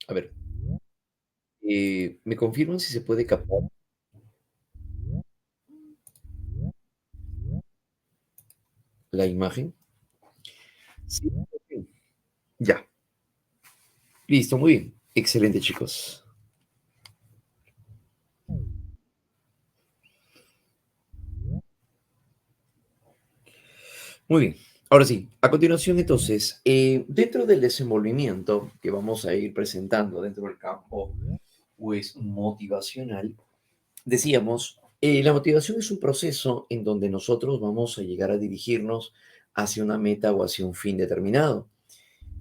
A ver, ¿me confirman si se puede captar la imagen? Sí, ok. Ya, listo, muy bien. Excelente, chicos. Muy bien. Ahora sí, a continuación entonces, dentro del desenvolvimiento que vamos a ir presentando dentro del campo, pues motivacional, decíamos, la motivación es un proceso en donde nosotros vamos a llegar a dirigirnos hacia una meta o hacia un fin determinado.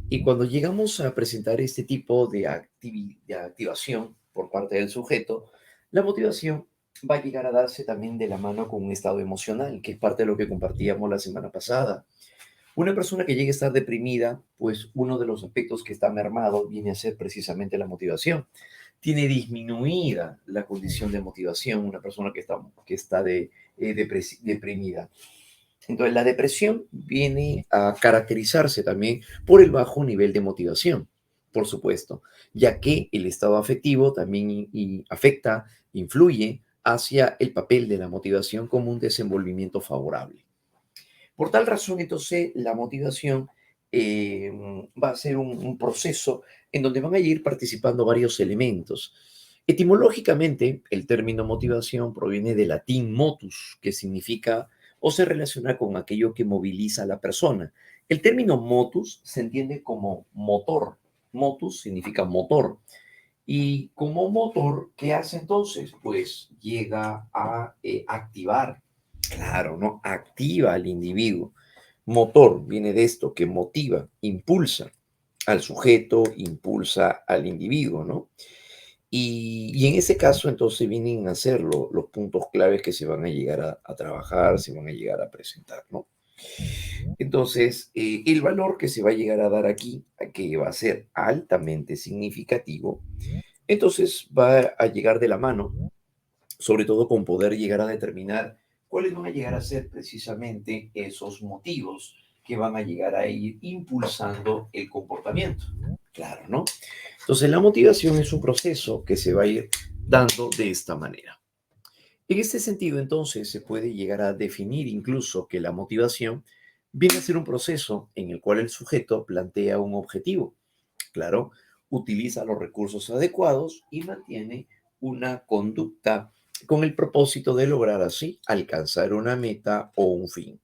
Y cuando llegamos a presentar este tipo de, de activación por parte del sujeto, la motivación va a llegar a darse también de la mano con un estado emocional, que es parte de lo que compartíamos la semana pasada. Una persona que llegue a estar deprimida, pues uno de los aspectos que está mermado viene a ser precisamente la motivación. Tiene disminuida la condición de motivación una persona que está deprimida. Entonces, la depresión viene a caracterizarse también por el bajo nivel de motivación, por supuesto, ya que el estado afectivo también afecta, influye hacia el papel de la motivación como un desenvolvimiento favorable. Por tal razón, entonces, la motivación eh, va a ser un proceso en donde van a ir participando varios elementos. Etimológicamente, el término motivación proviene del latín motus, que significa o se relaciona con aquello que moviliza a la persona. El término motus se entiende como motor. Motus significa motor. Y como motor, ¿qué hace entonces? Pues llega a activar, claro, ¿no? Activa al individuo. Motor viene de esto, que motiva, impulsa al sujeto, impulsa al individuo, ¿no? Y en ese caso, entonces vienen a ser los puntos claves que se van a llegar a trabajar, se van a llegar a presentar, ¿no? Entonces, el valor que se va a llegar a dar aquí, que va a ser altamente significativo, entonces va a llegar de la mano, sobre todo con poder llegar a determinar cuáles van a llegar a ser precisamente esos motivos que van a llegar a ir impulsando el comportamiento. Claro, ¿no? Entonces la motivación es un proceso que se va a ir dando de esta manera. En este sentido, entonces, se puede llegar a definir incluso que la motivación viene a ser un proceso en el cual el sujeto plantea un objetivo. Claro, utiliza los recursos adecuados y mantiene una conducta con el propósito de lograr así alcanzar una meta o un fin.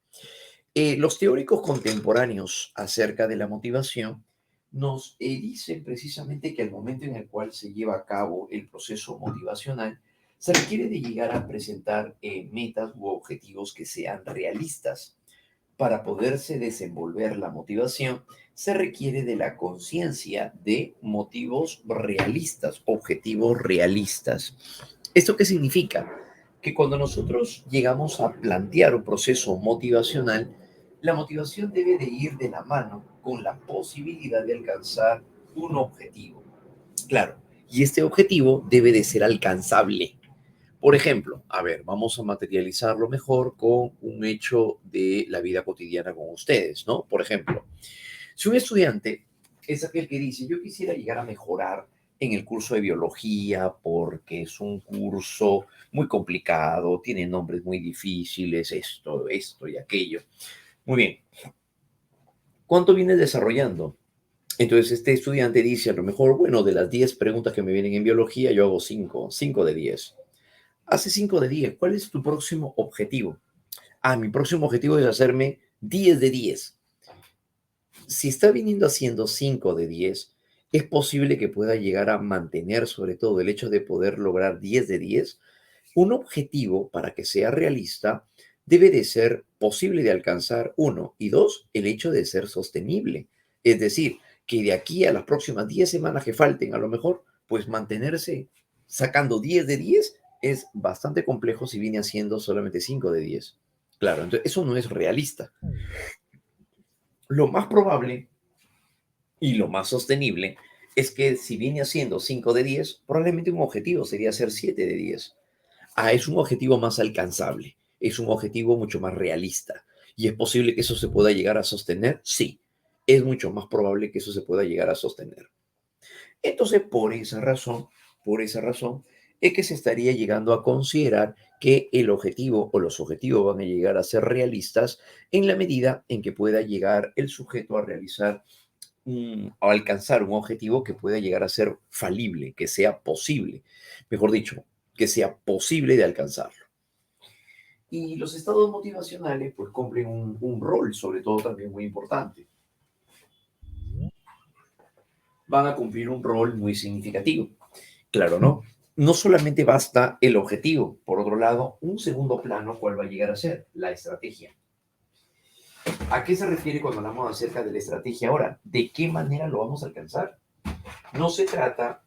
Los teóricos contemporáneos acerca de la motivación nos dicen precisamente que al momento en el cual se lleva a cabo el proceso motivacional, se requiere de llegar a presentar metas u objetivos que sean realistas. Para poderse desenvolver la motivación, se requiere de la conciencia de motivos realistas, objetivos realistas. ¿Esto qué significa? Que cuando nosotros llegamos a plantear un proceso motivacional, la motivación debe de ir de la mano con la posibilidad de alcanzar un objetivo. Claro, y este objetivo debe de ser alcanzable. Por ejemplo, a ver, vamos a materializarlo mejor con un hecho de la vida cotidiana con ustedes, ¿no? Por ejemplo, si un estudiante es aquel que dice, yo quisiera llegar a mejorar en el curso de biología porque es un curso muy complicado, tiene nombres muy difíciles, esto y aquello. Muy bien, ¿cuánto vienes desarrollando? Entonces este estudiante dice, a lo mejor, bueno, de las 10 preguntas que me vienen en biología, yo hago 5 de 10. Hace 5 de 10. ¿Cuál es tu próximo objetivo? Ah, mi próximo objetivo es hacerme 10 de 10. Si está viniendo haciendo 5 de 10, es posible que pueda llegar a mantener sobre todo el hecho de poder lograr 10 de 10. Un objetivo, para que sea realista, debe de ser posible de alcanzar, uno, y dos, el hecho de ser sostenible. Es decir, que de aquí a las próximas 10 semanas que falten, a lo mejor, pues mantenerse sacando 10 de 10 es bastante complejo si viene haciendo solamente 5 de 10. Claro, entonces eso no es realista. Lo más probable y lo más sostenible es que si viene haciendo 5 de 10, probablemente un objetivo sería hacer 7 de 10. Ah, es un objetivo más alcanzable, es un objetivo mucho más realista. ¿Y es posible que eso se pueda llegar a sostener? Sí, es mucho más probable que eso se pueda llegar a sostener. Entonces, por esa razón, es que se estaría llegando a considerar que el objetivo o los objetivos van a llegar a ser realistas en la medida en que pueda llegar el sujeto a realizar o alcanzar un objetivo que pueda llegar a ser falible, que sea posible, mejor dicho, que sea posible de alcanzarlo. Y los estados motivacionales pues cumplen un rol, sobre todo también muy importante. Van a cumplir un rol muy significativo. Claro, ¿no? No solamente basta el objetivo, por otro lado, un segundo plano, ¿cuál va a llegar a ser? La estrategia. ¿A qué se refiere cuando hablamos acerca de la estrategia ahora? ¿De qué manera lo vamos a alcanzar? No se trata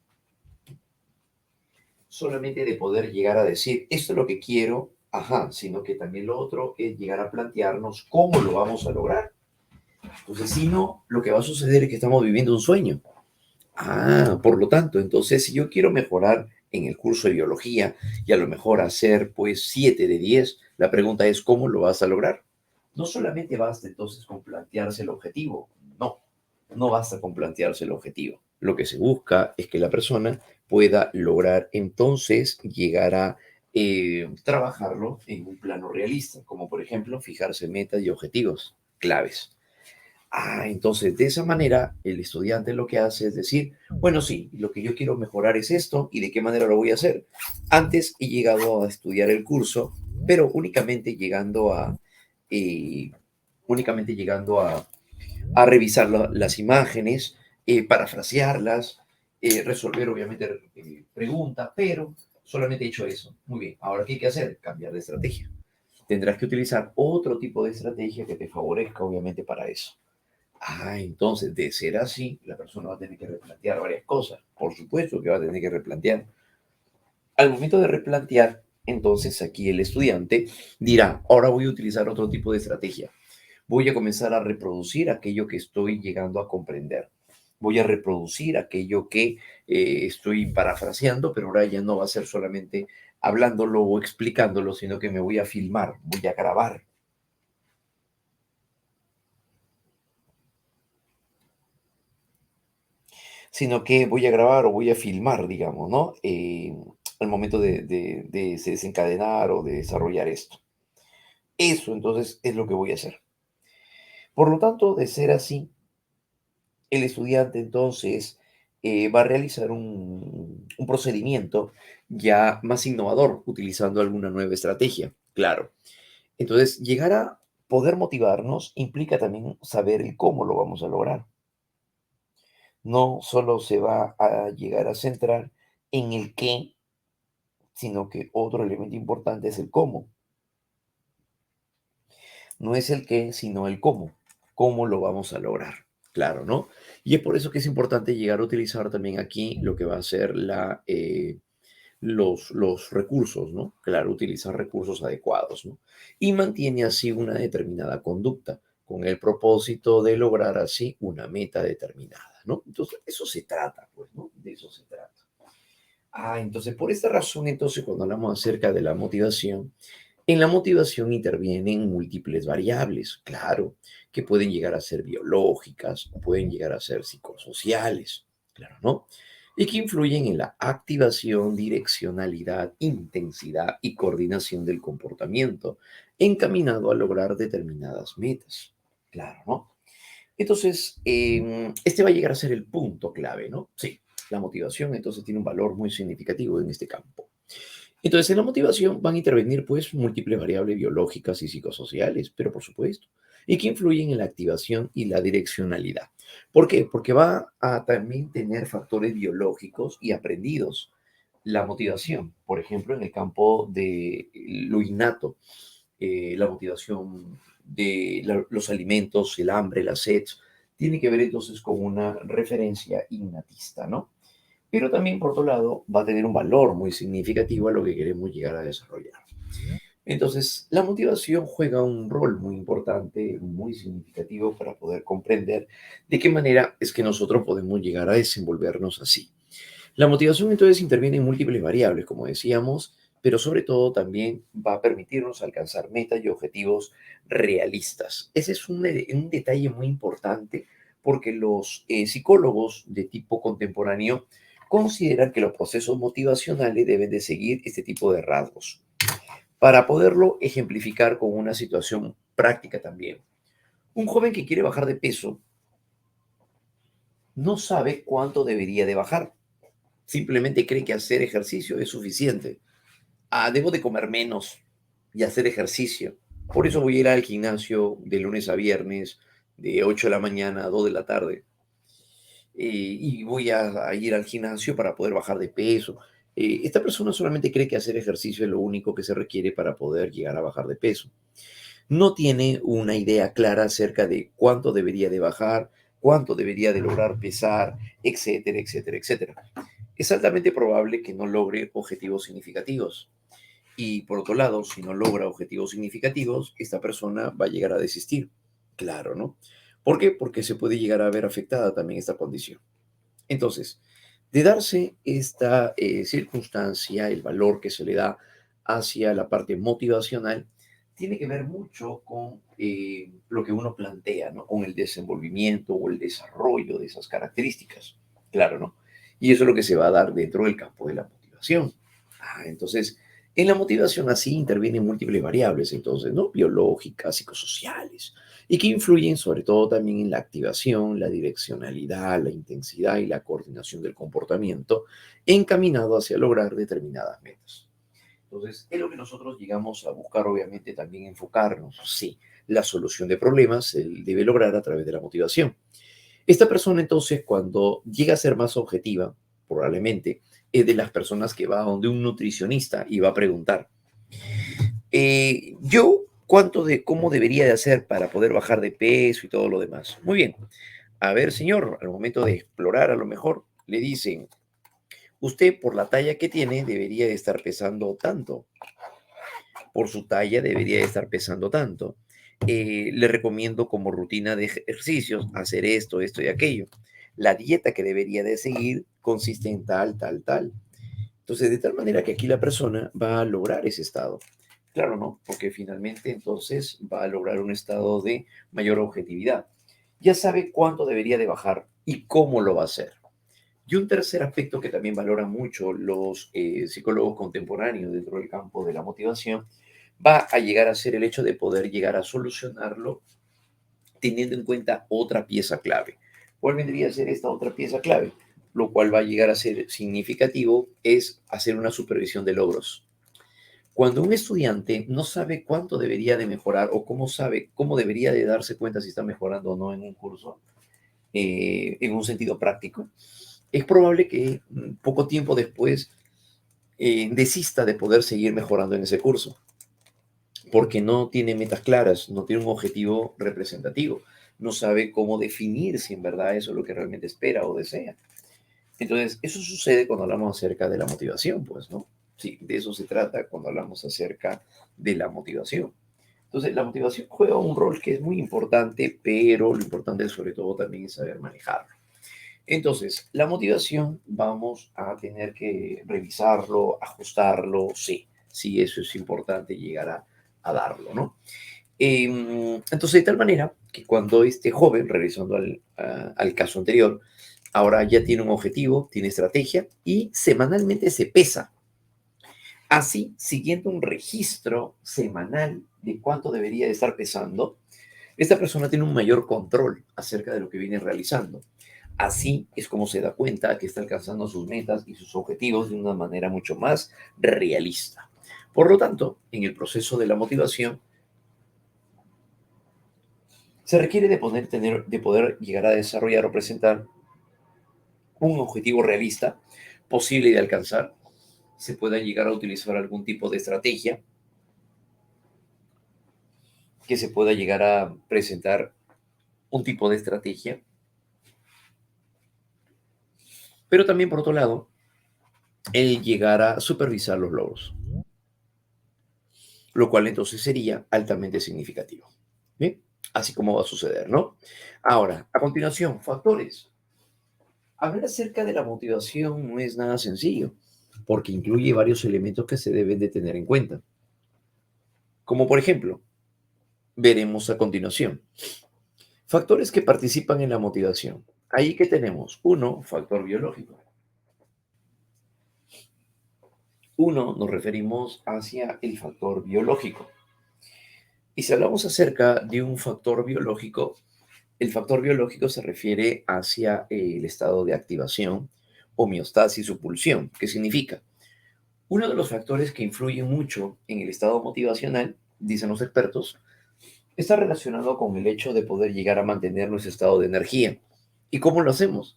solamente de poder llegar a decir, esto es lo que quiero, ajá, sino que también lo otro es llegar a plantearnos cómo lo vamos a lograr. Entonces, si no, lo que va a suceder es que estamos viviendo un sueño. Ah, por lo tanto, entonces, si yo quiero mejorar en el curso de biología y a lo mejor hacer pues 7 de 10, la pregunta es, ¿cómo lo vas a lograr? No solamente basta entonces con plantearse el objetivo, no, no basta con plantearse el objetivo. Lo que se busca es que la persona pueda lograr entonces llegar a trabajarlo en un plano realista, como por ejemplo fijarse metas y objetivos claves. Ah, entonces de esa manera el estudiante lo que hace es decir, bueno, sí, lo que yo quiero mejorar es esto y de qué manera lo voy a hacer. Antes he llegado a estudiar el curso, pero eh, únicamente llegando a revisar las imágenes, parafrasearlas, resolver obviamente preguntas, pero solamente he hecho eso. Muy bien, ahora ¿qué hay que hacer? Cambiar de estrategia. Tendrás que utilizar otro tipo de estrategia que te favorezca obviamente para eso. Ah, entonces, de ser así, la persona va a tener que replantear varias cosas. Por supuesto que va a tener que replantear. Al momento de replantear, entonces aquí el estudiante dirá, ahora voy a utilizar otro tipo de estrategia. Voy a comenzar a reproducir aquello que estoy llegando a comprender. Voy a reproducir aquello que estoy parafraseando, pero ahora ya no va a ser solamente hablándolo o explicándolo, sino que me voy a filmar, voy a grabar, sino que voy a grabar o voy a filmar, digamos, ¿no? Al momento de desencadenar o de desarrollar esto. Eso entonces es lo que voy a hacer. Por lo tanto, de ser así, el estudiante entonces va a realizar un procedimiento ya más innovador, utilizando alguna nueva estrategia, claro. Entonces, llegar a poder motivarnos implica también saber el cómo lo vamos a lograr. No solo se va a llegar a centrar en el qué, sino que otro elemento importante es el cómo. No es el qué, sino el cómo. ¿Cómo lo vamos a lograr? Claro, ¿no? Y es por eso que es importante llegar a utilizar también aquí lo que va a ser los recursos, ¿no? Claro, utilizar recursos adecuados, ¿no? Y mantiene así una determinada conducta con el propósito de lograr así una meta determinada, ¿no? Entonces, eso se trata, pues, ¿no? De eso se trata. Ah, entonces, por esta razón, entonces, cuando hablamos acerca de la motivación, en la motivación intervienen múltiples variables, claro, que pueden llegar a ser biológicas o pueden llegar a ser psicosociales, claro, ¿no? Y que influyen en la activación, direccionalidad, intensidad y coordinación del comportamiento encaminado a lograr determinadas metas, claro, ¿no? Entonces, este va a llegar a ser el punto clave, ¿no? Sí, la motivación entonces tiene un valor muy significativo en este campo. Entonces, en la motivación van a intervenir pues múltiples variables biológicas y psicosociales, pero por supuesto, y que influyen en la activación y la direccionalidad. ¿Por qué? Porque va a también tener factores biológicos y aprendidos. La motivación, por ejemplo, en el campo de lo innato, la motivación de los alimentos, el hambre, la sed, tiene que ver entonces con una referencia innatista, ¿no? Pero también, por otro lado, va a tener un valor muy significativo a lo que queremos llegar a desarrollar. Entonces, la motivación juega un rol muy importante, muy significativo para poder comprender de qué manera es que nosotros podemos llegar a desenvolvernos así. La motivación entonces interviene en múltiples variables, como decíamos, pero sobre todo también va a permitirnos alcanzar metas y objetivos realistas. Ese es un detalle muy importante porque los psicólogos de tipo contemporáneo consideran que los procesos motivacionales deben de seguir este tipo de rasgos. Para poderlo ejemplificar con una situación práctica también. Un joven que quiere bajar de peso no sabe cuánto debería de bajar. Simplemente cree que hacer ejercicio es suficiente. Ah, debo de comer menos y hacer ejercicio. Por eso voy a ir al gimnasio de lunes a viernes, de 8 de la mañana a 2 de la tarde. Y voy a ir al gimnasio para poder bajar de peso. Esta persona solamente cree que hacer ejercicio es lo único que se requiere para poder llegar a bajar de peso. No tiene una idea clara acerca de cuánto debería de bajar, cuánto debería de lograr pesar, etcétera, etcétera, etcétera. Es altamente probable que no logre objetivos significativos. Y por otro lado, si no logra objetivos significativos, esta persona va a llegar a desistir. Claro, ¿no? ¿Por qué? Porque se puede llegar a ver afectada también esta condición. Entonces, de darse esta circunstancia, el valor que se le da hacia la parte motivacional, tiene que ver mucho con lo que uno plantea, ¿no? Con el desenvolvimiento o el desarrollo de esas características. Claro, ¿no? Y eso es lo que se va a dar dentro del campo de la motivación. Entonces, en la motivación así intervienen múltiples variables, entonces, ¿no? Biológicas, psicosociales, y que influyen sobre todo también en la activación, la direccionalidad, la intensidad y la coordinación del comportamiento encaminado hacia lograr determinadas metas. Entonces, es lo que nosotros llegamos a buscar, obviamente, también enfocarnos. Sí, la solución de problemas se debe lograr a través de la motivación. Esta persona, entonces, cuando llega a ser más objetiva, probablemente, es de las personas que va a donde un nutricionista y va a preguntar, yo, ¿cómo debería de hacer para poder bajar de peso y todo lo demás? Muy bien. A ver, señor, al momento de explorar, a lo mejor le dicen, usted por la talla que tiene debería de estar pesando tanto, por su talla debería de estar pesando tanto. Le recomiendo como rutina de ejercicios hacer esto, esto y aquello. La dieta que debería de seguir consiste en tal, tal, tal. Entonces, de tal manera que aquí la persona va a lograr ese estado. Claro, ¿no? Porque finalmente entonces va a lograr un estado de mayor objetividad. Ya sabe cuánto debería de bajar y cómo lo va a hacer. Y un tercer aspecto que también valoran mucho los psicólogos contemporáneos dentro del campo de la motivación va a llegar a ser el hecho de poder llegar a solucionarlo teniendo en cuenta otra pieza clave. ¿Cuál vendría a ser esta otra pieza clave? Lo cual va a llegar a ser significativo es hacer una supervisión de logros. Cuando un estudiante no sabe cuánto debería de mejorar o cómo sabe cómo debería de darse cuenta si está mejorando o no en un curso, en un sentido práctico, es probable que poco tiempo después desista de poder seguir mejorando en ese curso, porque no tiene metas claras, no tiene un objetivo representativo, no sabe cómo definir si en verdad eso es lo que realmente espera o desea. Entonces, eso sucede cuando hablamos acerca de la motivación, pues, ¿no? Sí, de eso se trata cuando hablamos acerca de la motivación. Entonces, la motivación juega un rol que es muy importante, pero lo importante sobre todo también es saber manejarlo. Entonces, la motivación vamos a tener que revisarlo, ajustarlo, sí, sí, eso es importante llegar a darlo, ¿no? Entonces, de tal manera que cuando este joven, regresando al caso anterior, ahora ya tiene un objetivo, tiene estrategia y semanalmente se pesa. Así, siguiendo un registro semanal de cuánto debería de estar pesando, esta persona tiene un mayor control acerca de lo que viene realizando. Así es como se da cuenta que está alcanzando sus metas y sus objetivos de una manera mucho más realista. Por lo tanto, en el proceso de la motivación, se requiere de poder llegar a desarrollar o presentar un objetivo realista, posible de alcanzar. Se pueda llegar a utilizar algún tipo de estrategia que se pueda llegar a presentar un tipo de estrategia, pero también por otro lado, el llegar a supervisar los logros, lo cual entonces sería altamente significativo. ¿Bien? Así como va a suceder, ¿no? Ahora, a continuación, factores. Hablar acerca de la motivación no es nada sencillo, porque incluye varios elementos que se deben de tener en cuenta, como por ejemplo, veremos a continuación. Factores que participan en la motivación. Ahí que tenemos, uno, factor biológico. Uno, nos referimos hacia el factor biológico. Y si hablamos acerca de un factor biológico, el factor biológico se refiere hacia el estado de activación, homeostasis o pulsión. ¿Qué significa? Uno de los factores que influyen mucho en el estado motivacional, dicen los expertos, está relacionado con el hecho de poder llegar a mantener nuestro estado de energía. ¿Y cómo lo hacemos?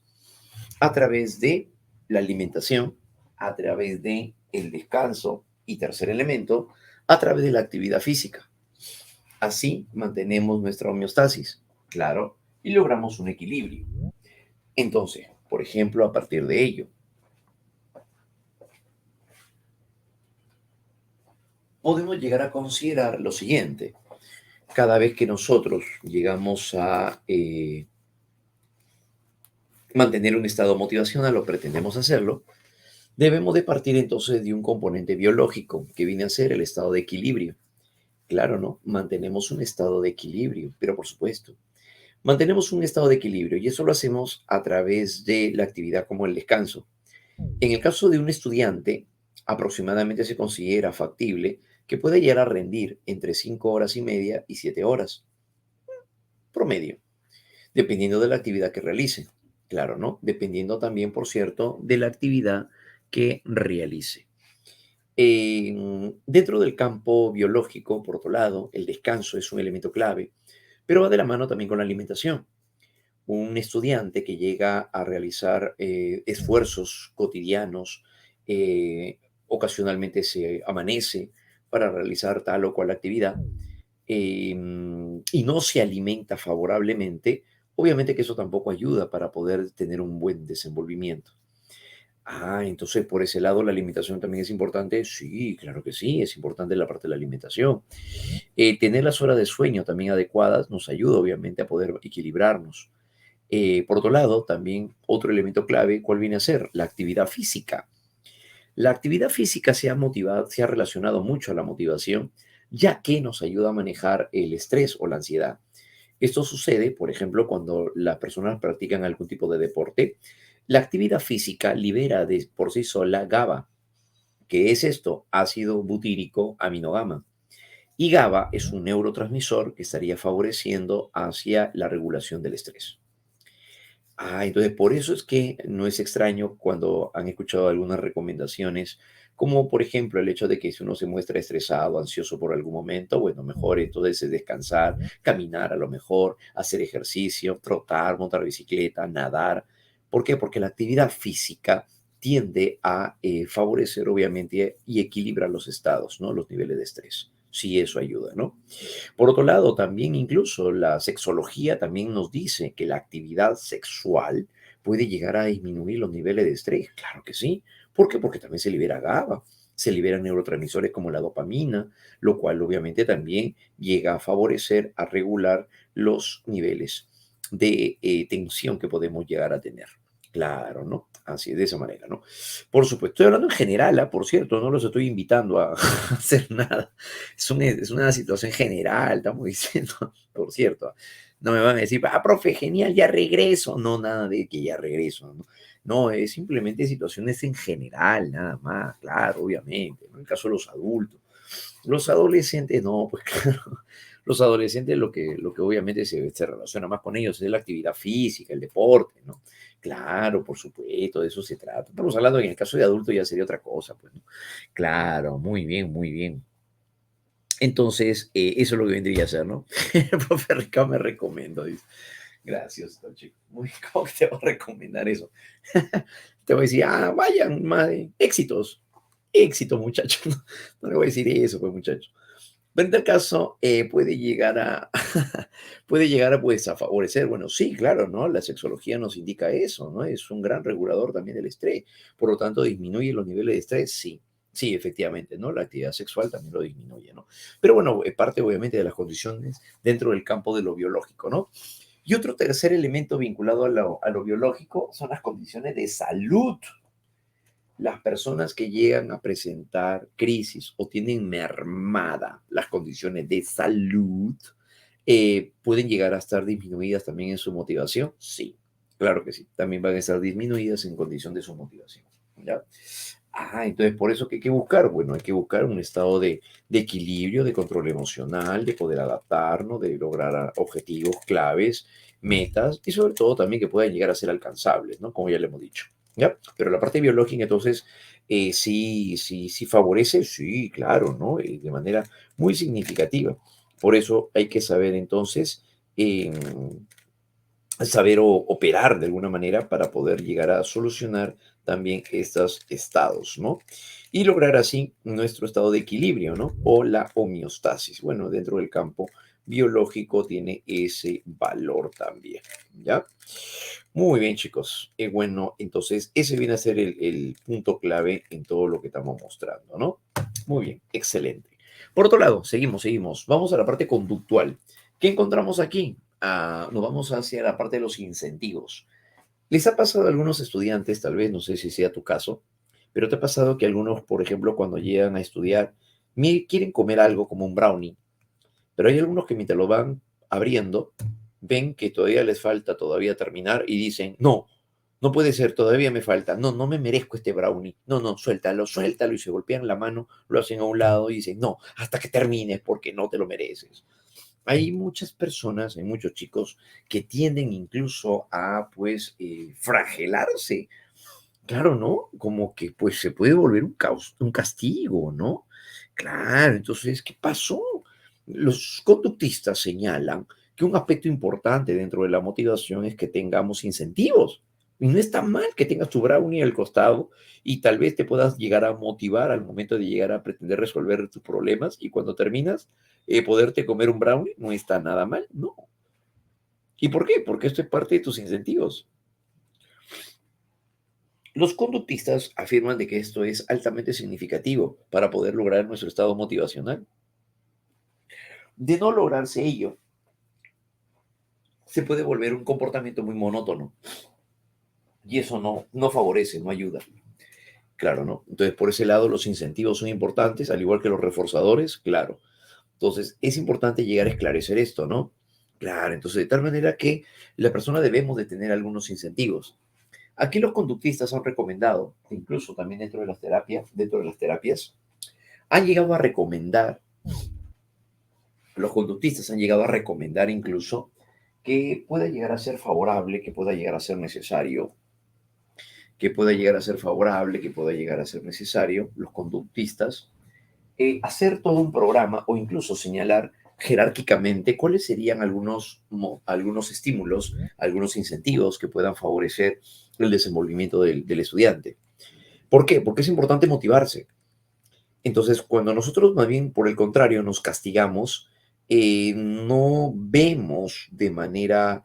A través de la alimentación, a través de el descanso y tercer elemento, a través de la actividad física. Así mantenemos nuestra homeostasis, claro, y logramos un equilibrio. Entonces, por ejemplo, a partir de ello, podemos llegar a considerar lo siguiente. Cada vez que nosotros llegamos a mantener un estado motivacional o pretendemos hacerlo, debemos de partir entonces de un componente biológico que viene a ser el estado de equilibrio. Claro, ¿no? Mantenemos un estado de equilibrio, pero por supuesto, mantenemos un estado de equilibrio y eso lo hacemos a través de la actividad como el descanso. En el caso de un estudiante, aproximadamente se considera factible que puede llegar a rendir entre 5 horas y media y 7 horas promedio, dependiendo de la actividad que realice. Claro, ¿no? Dependiendo también, por cierto, de la actividad que realice. Dentro del campo biológico, por otro lado, el descanso es un elemento clave, pero va de la mano también con la alimentación. Un estudiante que llega a realizar esfuerzos cotidianos, ocasionalmente se amanece para realizar tal o cual actividad y no se alimenta favorablemente, obviamente que eso tampoco ayuda para poder tener un buen desenvolvimiento. Entonces por ese lado la alimentación también es importante. Sí, claro que sí, es importante la parte de la alimentación. Tener las horas de sueño también adecuadas nos ayuda obviamente a poder equilibrarnos. Por otro lado, también otro elemento clave, ¿cuál viene a ser? La actividad física. La actividad física se ha motivado, se ha relacionado mucho a la motivación, ya que nos ayuda a manejar el estrés o la ansiedad. Esto sucede, por ejemplo, cuando las personas practican algún tipo de deporte. La actividad física libera de por sí sola GABA. ¿Qué es esto? Ácido butírico aminogama. Y GABA es un neurotransmisor que estaría favoreciendo hacia la regulación del estrés. Entonces por eso es que no es extraño cuando han escuchado algunas recomendaciones, como por ejemplo el hecho de que si uno se muestra estresado, ansioso por algún momento, bueno, mejor entonces es descansar, caminar a lo mejor, hacer ejercicio, trotar, montar bicicleta, nadar. ¿Por qué? Porque la actividad física tiende a favorecer obviamente y equilibrar los estados, ¿no? Los niveles de estrés. Sí, eso ayuda, ¿no? Por otro lado, también incluso la sexología también nos dice que la actividad sexual puede llegar a disminuir los niveles de estrés. Claro que sí. ¿Por qué? Porque también se libera GABA, se liberan neurotransmisores como la dopamina, lo cual obviamente también llega a favorecer, a regular los niveles de tensión que podemos llegar a tener. Claro, ¿no? Así, de esa manera, ¿no? Por supuesto, estoy hablando en general, por cierto, no los estoy invitando a hacer nada. Es una situación general, estamos diciendo, por cierto. No me van a decir, profe, genial, ya regreso. No, nada de que ya regreso, ¿no? No, es simplemente situaciones en general, nada más, claro, obviamente. ¿No? En el caso de los adultos. Los adolescentes, no, pues claro. Los adolescentes lo que obviamente se relaciona más con ellos es la actividad física, el deporte, ¿no? Claro, por supuesto, de eso se trata. Estamos hablando que en el caso de adultos ya sería otra cosa, pues, ¿no? Claro, muy bien, muy bien. Entonces, eso es lo que vendría a ser, ¿no? El profe Ricardo me recomiendo, dice. Gracias, don chico. Muy, ¿cómo que te va a recomendar eso? Te voy a decir, vayan, madre, éxitos. Éxito, muchachos. No, no le voy a decir eso, pues, muchachos. Pero en tal caso, puede llegar a, puede llegar a, pues, a favorecer. Bueno, sí, claro, ¿no? La sexología nos indica eso, ¿no? Es un gran regulador también del estrés. Por lo tanto, disminuye los niveles de estrés, sí. Sí, efectivamente, ¿no? La actividad sexual también lo disminuye, ¿no? Pero bueno, es parte obviamente de las condiciones dentro del campo de lo biológico, ¿no? Y otro tercer elemento vinculado a lo biológico son las condiciones de salud. Las personas que llegan a presentar crisis o tienen mermada las condiciones de salud, ¿Pueden llegar a estar disminuidas también en su motivación? Sí, claro que sí. También van a estar disminuidas en condición de su motivación. ¿Ya? Entonces por eso que hay que buscar, bueno, hay que buscar un estado de equilibrio, de control emocional, de poder adaptarnos, de lograr objetivos claves, metas y sobre todo también que puedan llegar a ser alcanzables, ¿no? Como ya le hemos dicho, ¿ya? Pero la parte biológica entonces sí favorece, sí, claro, ¿no? De manera muy significativa. Por eso hay que saber entonces em, saber operar de alguna manera para poder llegar a solucionar también estos estados, ¿no? Y lograr así nuestro estado de equilibrio, ¿no? O la homeostasis. Bueno, dentro del campo biológico tiene ese valor también, ¿ya? Muy bien, chicos. Bueno, entonces ese viene a ser el punto clave en todo lo que estamos mostrando, ¿no? Muy bien, excelente. Por otro lado, seguimos. Vamos a la parte conductual. ¿Qué encontramos aquí? Nos vamos hacia la parte de los incentivos. ¿Les ha pasado a algunos estudiantes, tal vez, no sé si sea tu caso, pero te ha pasado que algunos, por ejemplo, cuando llegan a estudiar, quieren comer algo como un brownie, pero hay algunos que mientras lo van abriendo, ven que todavía les falta todavía terminar y dicen, no, no puede ser, todavía me falta, no, no me merezco este brownie, no, no, suéltalo y se golpean la mano, lo hacen a un lado y dicen, no, hasta que termines porque no te lo mereces. Hay muchas personas, hay muchos chicos que tienden incluso a, pues, fragelarse. Claro, ¿no? Como que, pues, se puede volver un caos, un castigo, ¿no? Claro, entonces, ¿qué pasó? Los conductistas señalan que un aspecto importante dentro de la motivación es que tengamos incentivos. Y no está mal que tengas tu brownie al costado y tal vez te puedas llegar a motivar al momento de llegar a pretender resolver tus problemas y cuando terminas, poderte comer un brownie no está nada mal, ¿no? ¿Y por qué? Porque esto es parte de tus incentivos. Los conductistas afirman de que esto es altamente significativo para poder lograr nuestro estado motivacional. De no lograrse ello, se puede volver un comportamiento muy monótono y eso no favorece, no ayuda. Claro, ¿no? Entonces, por ese lado, los incentivos son importantes, al igual que los reforzadores, claro. Entonces, es importante llegar a esclarecer esto, ¿no? Claro, entonces, de tal manera que la persona debemos de tener algunos incentivos. Aquí los conductistas han recomendado, incluso también dentro de las terapias, han llegado a recomendar, los conductistas han llegado a recomendar incluso que pueda llegar a ser favorable, que pueda llegar a ser necesario, que pueda llegar a ser favorable, que pueda llegar a ser necesario, los conductistas, hacer todo un programa o incluso señalar jerárquicamente cuáles serían algunos estímulos, algunos incentivos que puedan favorecer el desenvolvimiento del estudiante. ¿Por qué? Porque es importante motivarse. Entonces, cuando nosotros más bien, por el contrario, nos castigamos, no vemos de manera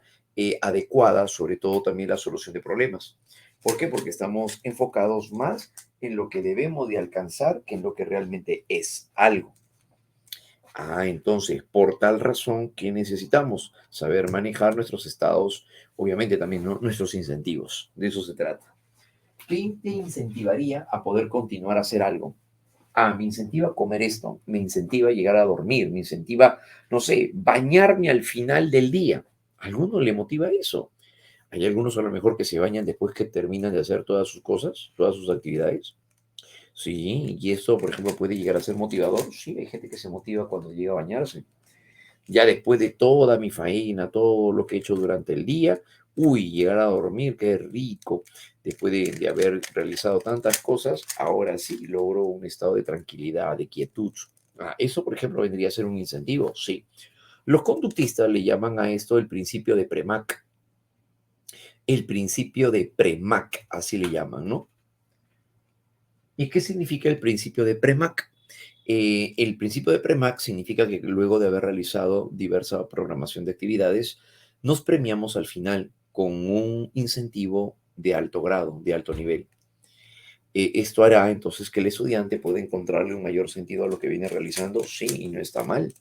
adecuada, sobre todo también la solución de problemas. ¿Por qué? Porque estamos enfocados más en lo que debemos de alcanzar que en lo que realmente es algo. Entonces, por tal razón que necesitamos saber manejar nuestros estados, obviamente también, ¿no? Nuestros incentivos. De eso se trata. ¿Qué te incentivaría a poder continuar a hacer algo? Me incentiva comer esto, me incentiva llegar a dormir, me incentiva, no sé, bañarme al final del día. ¿A alguno le motiva eso? Hay algunos a lo mejor que se bañan después que terminan de hacer todas sus cosas, todas sus actividades. Sí, y esto, por ejemplo, puede llegar a ser motivador. Sí, hay gente que se motiva cuando llega a bañarse. Ya después de toda mi faena, todo lo que he hecho durante el día, uy, llegar a dormir, qué rico. Después de haber realizado tantas cosas, ahora sí logro un estado de tranquilidad, de quietud. Eso, por ejemplo, vendría a ser un incentivo, sí. Los conductistas le llaman a esto el principio de Premack. El principio de Premack, así le llaman, ¿no? ¿Y qué significa el principio de Premack? El principio de Premack significa que luego de haber realizado diversa programación de actividades, nos premiamos al final con un incentivo de alto grado, de alto nivel. Esto hará entonces que el estudiante pueda encontrarle un mayor sentido a lo que viene realizando, sí, y no está mal,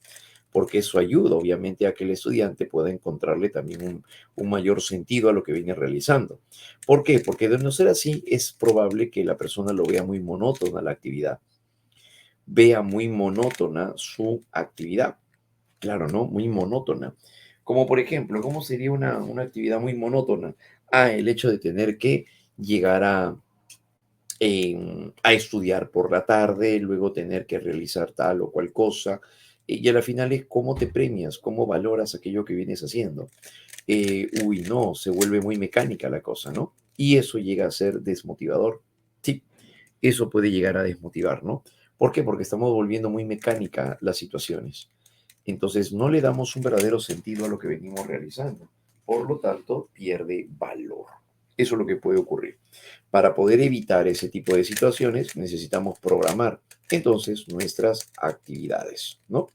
porque eso ayuda obviamente a que el estudiante pueda encontrarle también un mayor sentido a lo que viene realizando. ¿Por qué? Porque de no ser así, es probable que la persona lo vea muy monótona la actividad, vea muy monótona su actividad. Claro, ¿no? Muy monótona. Como por ejemplo, ¿cómo sería una actividad muy monótona? Ah, el hecho de tener que llegar a estudiar por la tarde, luego tener que realizar tal o cual cosa. Y a la final es cómo te premias, cómo valoras aquello que vienes haciendo. Uy, no, se vuelve muy mecánica la cosa, ¿no? Y eso llega a ser desmotivador. Sí, eso puede llegar a desmotivar, ¿no? ¿Por qué? Porque estamos volviendo muy mecánica las situaciones. Entonces no le damos un verdadero sentido a lo que venimos realizando. Por lo tanto, pierde valor. Eso es lo que puede ocurrir. Para poder evitar ese tipo de situaciones, necesitamos programar entonces nuestras actividades, ¿no?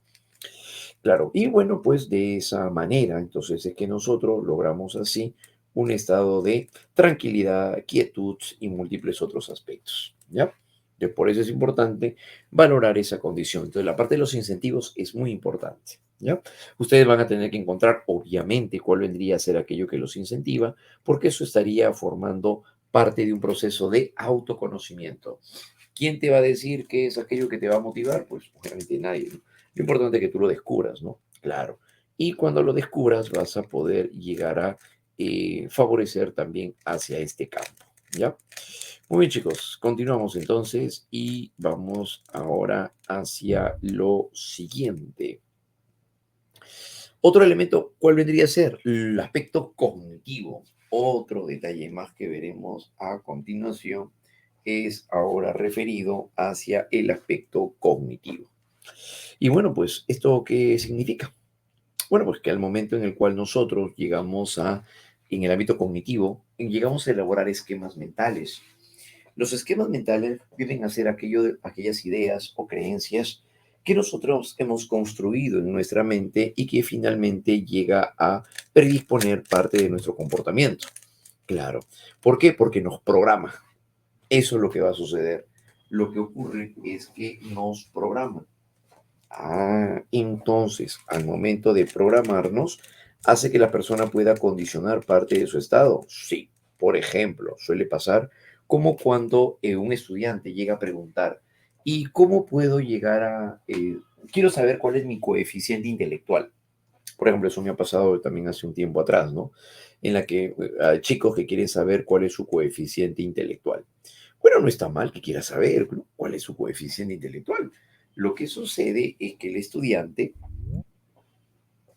Claro, y bueno, pues de esa manera, entonces es que nosotros logramos así un estado de tranquilidad, quietud y múltiples otros aspectos, ¿ya? Por eso es importante valorar esa condición. Entonces, la parte de los incentivos es muy importante, ¿ya? Ustedes van a tener que encontrar, obviamente, cuál vendría a ser aquello que los incentiva, porque eso estaría formando parte de un proceso de autoconocimiento. ¿Quién te va a decir qué es aquello que te va a motivar? Pues obviamente nadie, ¿no? Lo importante es que tú lo descubras, ¿no? Claro. Y cuando lo descubras vas a poder llegar a favorecer también hacia este campo, ¿ya? Muy bien, chicos, continuamos entonces y vamos ahora hacia lo siguiente. Otro elemento, ¿cuál vendría a ser? El aspecto cognitivo. Otro detalle más que veremos a continuación es ahora referido hacia el aspecto cognitivo. Y bueno, pues, ¿esto qué significa? Bueno, pues que al momento en el cual nosotros llegamos en el ámbito cognitivo, llegamos a elaborar esquemas mentales. Los esquemas mentales vienen a ser aquellas ideas o creencias que nosotros hemos construido en nuestra mente y que finalmente llega a predisponer parte de nuestro comportamiento. Claro. ¿Por qué? Porque nos programa. Eso es lo que va a suceder. Lo que ocurre es que nos programa. Entonces, al momento de programarnos, hace que la persona pueda condicionar parte de su estado. Sí, por ejemplo, suele pasar como cuando un estudiante llega a preguntar, ¿y cómo puedo llegar quiero saber cuál es mi coeficiente intelectual? Por ejemplo, eso me ha pasado también hace un tiempo atrás, ¿no? En la que hay chicos que quieren saber cuál es su coeficiente intelectual. Bueno, no está mal que quiera saber, ¿no? Cuál es su coeficiente intelectual. Lo que sucede es que el estudiante,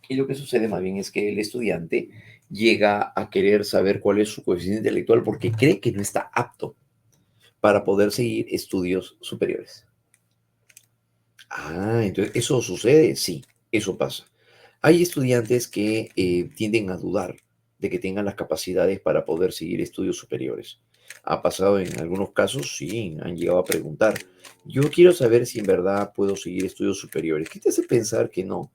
y lo que sucede más bien es que el estudiante llega a querer saber cuál es su coeficiente intelectual porque cree que no está apto para poder seguir estudios superiores. Entonces, ¿eso sucede? Sí, eso pasa. Hay estudiantes que tienden a dudar de que tengan las capacidades para poder seguir estudios superiores. Ha pasado en algunos casos, sí, han llegado a preguntar, yo quiero saber si en verdad puedo seguir estudios superiores. ¿Qué te hace pensar que no?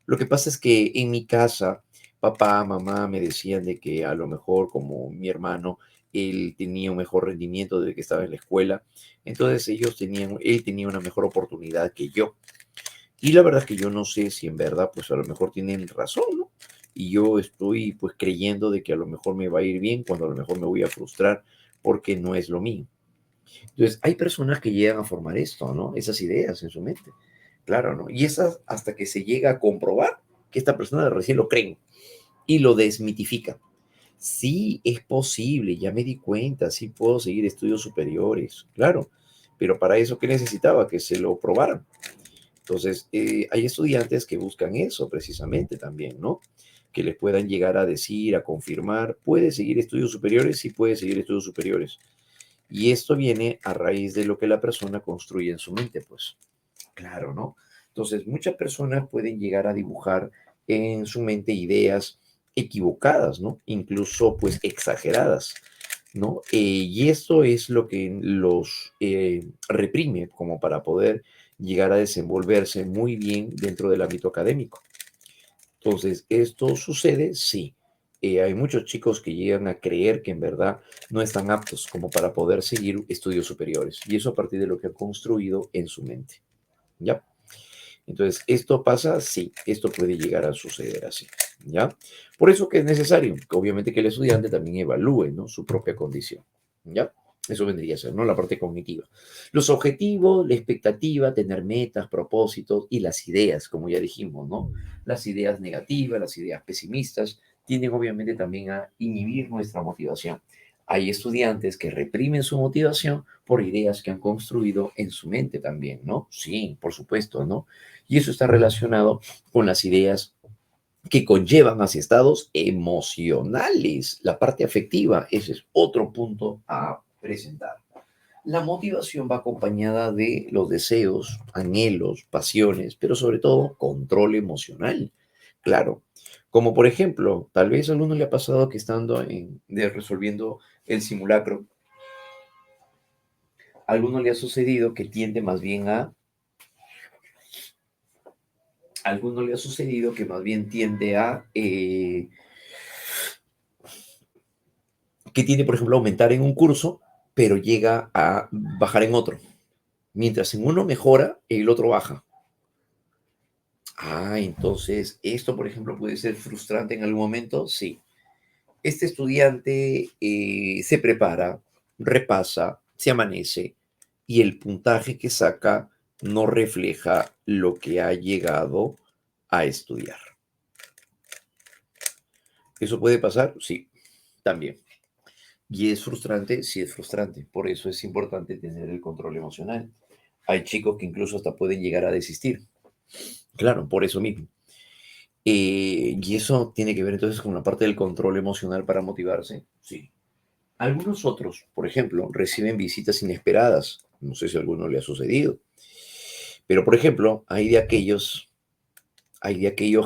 Lo que pasa es que en mi casa, papá, mamá me decían de que a lo mejor como mi hermano, él tenía un mejor rendimiento desde que estaba en la escuela, entonces él tenía una mejor oportunidad que yo. Y la verdad es que yo no sé si en verdad, pues a lo mejor tienen razón, ¿no? Y yo estoy pues creyendo de que a lo mejor me va a ir bien cuando a lo mejor me voy a frustrar porque no es lo mío. Entonces, hay personas que llegan a formar esto, ¿no? Esas ideas en su mente. Claro, ¿no? Y esas hasta que se llega a comprobar que esta persona recién lo creen y lo desmitifica. Sí, es posible, ya me di cuenta, sí puedo seguir estudios superiores, claro, pero para eso, ¿qué necesitaba? Que se lo probaran. Entonces, hay estudiantes que buscan eso precisamente también, ¿no? Que les puedan llegar a decir, a confirmar, puede seguir estudios superiores, sí puede seguir estudios superiores. Y esto viene a raíz de lo que la persona construye en su mente, pues. Claro, ¿no? Entonces, muchas personas pueden llegar a dibujar en su mente ideas equivocadas, ¿no? Incluso, pues, exageradas, ¿no? Y esto es lo que los reprime como para poder llegar a desenvolverse muy bien dentro del ámbito académico. Entonces, ¿esto sucede? Sí. Hay muchos chicos que llegan a creer que en verdad no están aptos como para poder seguir estudios superiores. Y eso a partir de lo que han construido en su mente. ¿Ya? Entonces, ¿esto pasa? Sí, esto puede llegar a suceder así, ¿ya? Por eso que es necesario, que obviamente que el estudiante también evalúe, ¿no? Su propia condición, ¿ya? Eso vendría a ser, ¿no? La parte cognitiva. Los objetivos, la expectativa, tener metas, propósitos y las ideas, como ya dijimos, ¿no? Las ideas negativas, las ideas pesimistas, tienden obviamente también a inhibir nuestra motivación. Hay estudiantes que reprimen su motivación por ideas que han construido en su mente también, ¿no? Sí, por supuesto, ¿no? Y eso está relacionado con las ideas que conllevan hacia estados emocionales. La parte afectiva, ese es otro punto a presentar. La motivación va acompañada de los deseos, anhelos, pasiones, pero sobre todo control emocional. Claro, como por ejemplo, tal vez a alguno le ha pasado que estando resolviendo el simulacro, a alguno le ha sucedido que tiende más bien a alguno le ha sucedido que más bien tiende que tiende, por ejemplo, a aumentar en un curso, pero llega a bajar en otro. Mientras en uno mejora, el otro baja. Entonces, esto, por ejemplo, puede ser frustrante en algún momento. Sí. Este estudiante se prepara, repasa, se amanece y el puntaje que saca no refleja lo que ha llegado a estudiar. ¿Eso puede pasar? Sí, también. ¿Y es frustrante? Sí, es frustrante. Por eso es importante tener el control emocional. Hay chicos que incluso hasta pueden llegar a desistir. Claro, por eso mismo. Y eso tiene que ver entonces con la parte del control emocional para motivarse. Sí. Algunos otros, por ejemplo, reciben visitas inesperadas. No sé si a alguno le ha sucedido. Pero, por ejemplo, hay de aquellos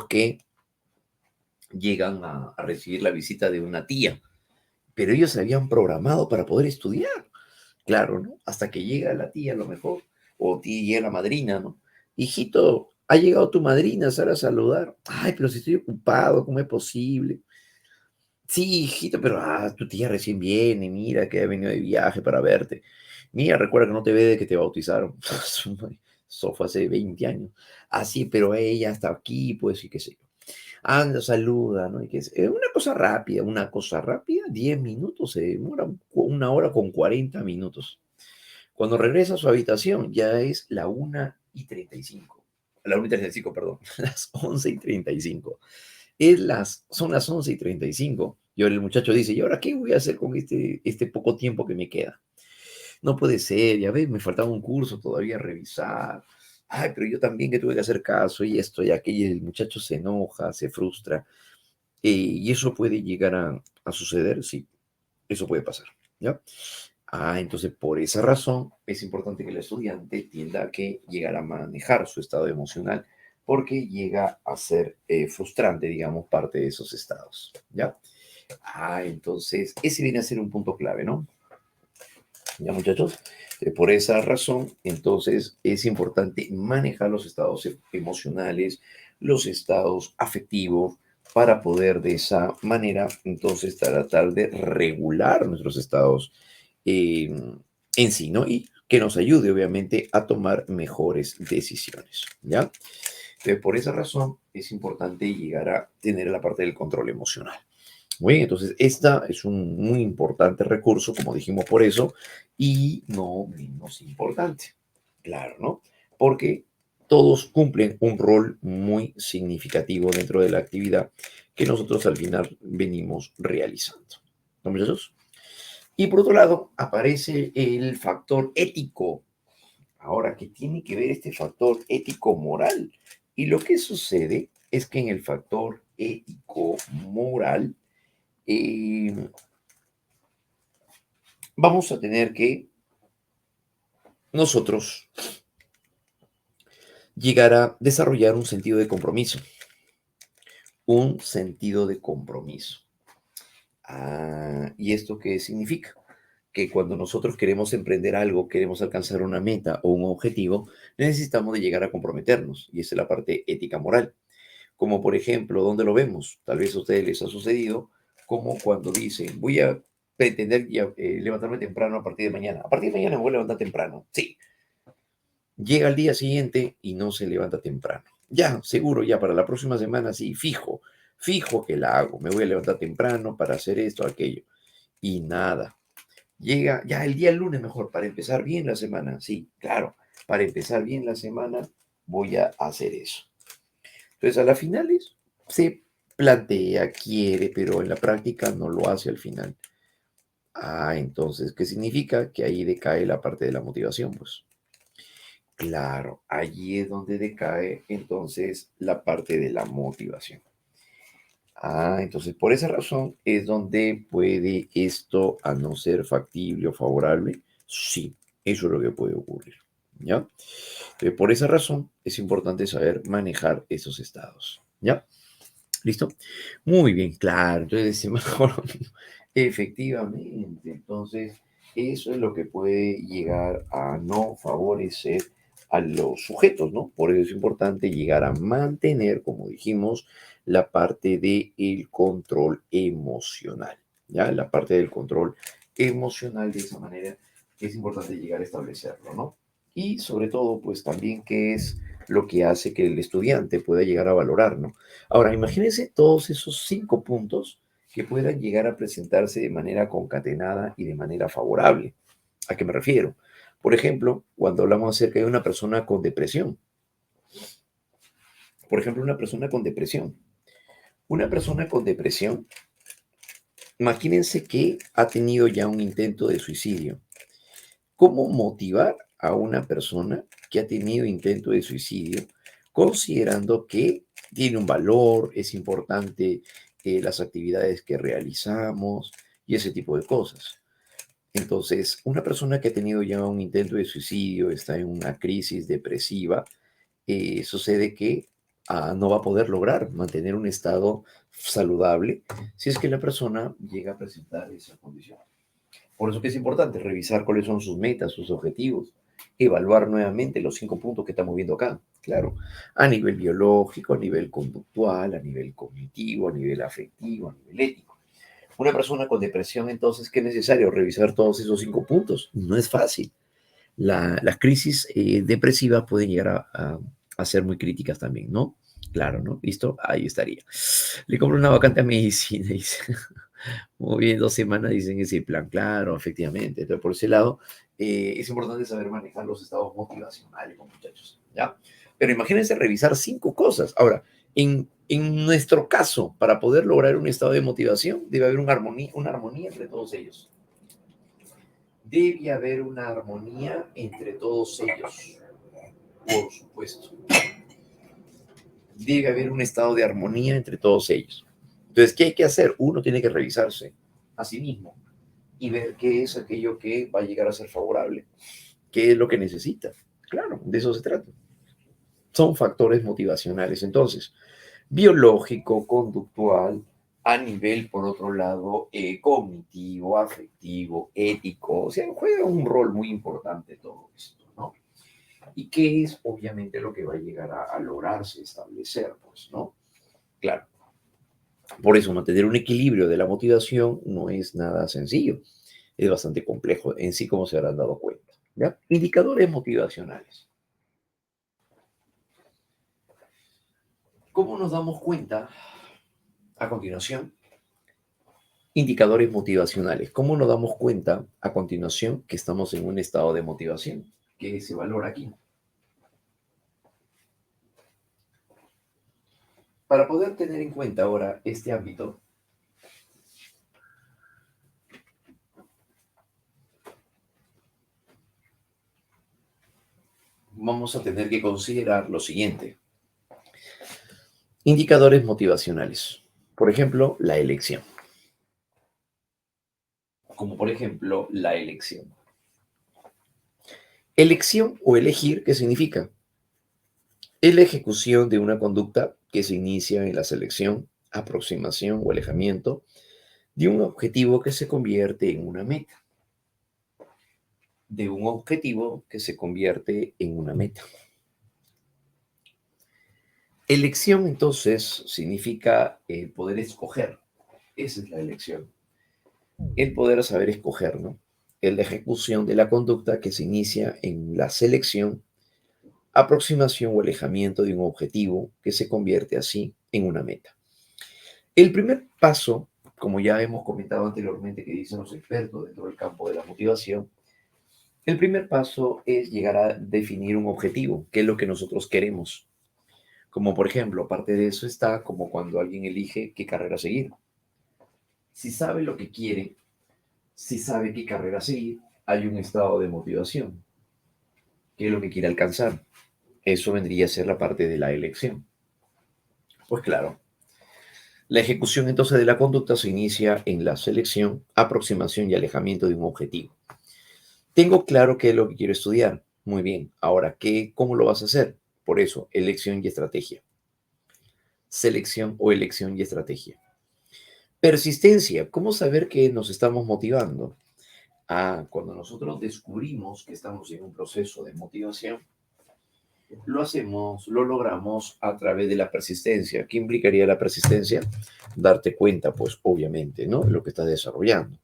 que llegan a recibir la visita de una tía, pero ellos se habían programado para poder estudiar. Claro, ¿no? Hasta que llega la tía a lo mejor, o llega la madrina, ¿no? Hijito, ha llegado tu madrina, sale a saludar. Ay, pero si estoy ocupado, ¿cómo es posible? Sí, hijito, pero tu tía recién viene, mira que ha venido de viaje para verte. Mira, recuerda que no te ve de que te bautizaron. Eso fue hace 20 años. Sí, pero ella está aquí, pues, y qué sé yo. Anda, saluda, ¿no? Y que es una cosa rápida, 10 minutos, se demora 1 hora con 40 minutos. Cuando regresa a su habitación, ya es la 1:35. La 1:35, perdón, las 11:35. Son las 11:35. Y ahora el muchacho dice, ¿y ahora qué voy a hacer con este poco tiempo que me queda? No puede ser, ya ves, me faltaba un curso todavía a revisar. Ay, pero yo también que tuve que hacer caso y esto y aquello. Y el muchacho se enoja, se frustra. Y eso puede llegar a suceder, sí, eso puede pasar, ¿ya? Entonces por esa razón es importante que el estudiante tienda a que llegar a manejar su estado emocional porque llega a ser frustrante, digamos, parte de esos estados, ¿ya? Entonces ese viene a ser un punto clave, ¿no? ¿Ya, muchachos? Por esa razón, entonces es importante manejar los estados emocionales, los estados afectivos, para poder de esa manera, entonces, tratar de regular nuestros estados eh, en sí, ¿no? Y que nos ayude, obviamente, a tomar mejores decisiones, ¿ya? Por esa razón es importante llegar a tener la parte del control emocional. Muy bien, entonces esta es un muy importante recurso, como dijimos por eso, y no menos importante. Claro, ¿no? Porque todos cumplen un rol muy significativo dentro de la actividad que nosotros al final venimos realizando. ¿No, muchachos? Y por otro lado, aparece el factor ético. Ahora, ¿qué tiene que ver este factor ético-moral? Y lo que sucede es que en el factor ético-moral, eh, vamos a tener que nosotros llegar a desarrollar un sentido de compromiso. Un sentido de compromiso. ¿Y esto qué significa? Que cuando nosotros queremos emprender algo, queremos alcanzar una meta o un objetivo, necesitamos de llegar a comprometernos. Y esa es la parte ética moral. Como por ejemplo, ¿dónde lo vemos? Tal vez a ustedes les ha sucedido, como cuando dicen, voy a pretender levantarme temprano a partir de mañana. A partir de mañana me voy a levantar temprano. Sí, llega el día siguiente y no se levanta temprano. Ya, seguro, ya para la próxima semana, sí, fijo que la hago. Me voy a levantar temprano para hacer esto, aquello. Y nada. Llega ya el día lunes mejor, para empezar bien la semana. Sí, claro, para empezar bien la semana voy a hacer eso. Entonces, a las finales se plantea, quiere, pero en la práctica no lo hace al final. Entonces, ¿qué significa? Que ahí decae la parte de la motivación, pues. Claro, allí es donde decae entonces la parte de la motivación. Entonces por esa razón es donde puede esto a no ser factible o favorable. Sí, eso es lo que puede ocurrir. ¿Ya? Por esa razón es importante saber manejar esos estados. ¿Ya? ¿Listo? Muy bien, claro. Entonces, mejor, efectivamente. Entonces, eso es lo que puede llegar a no favorecer a los sujetos, ¿no? Por eso es importante llegar a mantener, como dijimos, la parte del control emocional, ¿ya? La parte del control emocional de esa manera es importante llegar a establecerlo, ¿no? Y sobre todo, pues también qué es lo que hace que el estudiante pueda llegar a valorar, ¿no? Ahora, imagínense todos esos 5 puntos que puedan llegar a presentarse de manera concatenada y de manera favorable. ¿A qué me refiero? Por ejemplo, cuando hablamos acerca de una persona con depresión. Por ejemplo, una persona con depresión. Una persona con depresión, imagínense que ha tenido ya un intento de suicidio. ¿Cómo motivar a una persona que ha tenido intento de suicidio considerando que tiene un valor, es importante las actividades que realizamos y ese tipo de cosas? Entonces, una persona que ha tenido ya un intento de suicidio, está en una crisis depresiva, sucede que no va a poder lograr mantener un estado saludable si es que la persona llega a presentar esa condición. Por eso que es importante revisar cuáles son sus metas, sus objetivos, evaluar nuevamente los 5 puntos que estamos viendo acá, claro, a nivel biológico, a nivel conductual, a nivel cognitivo, a nivel afectivo, a nivel ético. Una persona con depresión, entonces, ¿qué es necesario? Revisar todos esos 5 puntos. No es fácil. Las crisis depresivas pueden llegar a ser muy críticas también, ¿no? Claro, ¿no? ¿Listo? Ahí estaría. Le compro una vacante a medicina, dice. Muy bien, 2 semanas dicen ese plan, claro, efectivamente. Entonces, por ese lado, es importante saber manejar los estados motivacionales, muchachos, ¿ya? Pero imagínense revisar 5 cosas. Ahora, en nuestro caso, para poder lograr un estado de motivación, debe haber una armonía entre todos ellos. Debe haber una armonía entre todos ellos, por supuesto. Debe haber un estado de armonía entre todos ellos. Entonces, ¿qué hay que hacer? Uno tiene que revisarse a sí mismo y ver qué es aquello que va a llegar a ser favorable, qué es lo que necesita. Claro, de eso se trata. Son factores motivacionales. Entonces, biológico, conductual, a nivel, por otro lado, cognitivo, afectivo, ético. O sea, juega un rol muy importante todo esto, ¿no? Y qué es, obviamente, lo que va a llegar a lograrse, establecer, pues, ¿no? Claro. Por eso, mantener un equilibrio de la motivación no es nada sencillo. Es bastante complejo en sí, como se habrán dado cuenta. ¿Ya? Indicadores motivacionales. ¿Cómo nos damos cuenta a continuación? Indicadores motivacionales. ¿Cómo nos damos cuenta a continuación que estamos en un estado de motivación? ¿Qué se valora aquí? Para poder tener en cuenta ahora este ámbito, vamos a tener que considerar lo siguiente. Indicadores motivacionales. Por ejemplo, la elección. Como por ejemplo, la elección. Elección o elegir, ¿qué significa? Es la ejecución de una conducta que se inicia en la selección, aproximación o alejamiento de un objetivo que se convierte en una meta. De un objetivo que se convierte en una meta. Elección, entonces, significa el poder escoger. Esa es la elección. El poder saber escoger, ¿no? Es la ejecución de la conducta que se inicia en la selección, aproximación o alejamiento de un objetivo que se convierte así en una meta. El primer paso como ya hemos comentado anteriormente que dicen los expertos dentro del campo de la motivación, el primer paso es llegar a definir un objetivo, qué es lo que nosotros queremos. Como por ejemplo, parte de eso está como cuando alguien elige qué carrera seguir. Si sabe lo que quiere, si sabe qué carrera seguir, hay un estado de motivación. ¿Qué es lo que quiere alcanzar? Eso vendría a ser la parte de la elección. Pues claro, la ejecución entonces de la conducta se inicia en la selección, aproximación y alejamiento de un objetivo. Tengo claro qué es lo que quiero estudiar. Muy bien. Ahora, ¿cómo lo vas a hacer? Por eso, elección y estrategia. Selección o elección y estrategia. Persistencia. ¿Cómo saber que nos estamos motivando? Cuando nosotros descubrimos que estamos en un proceso de motivación, lo logramos a través de la persistencia. ¿Qué implicaría la persistencia? Darte cuenta, pues obviamente, ¿no? De lo que estás desarrollando.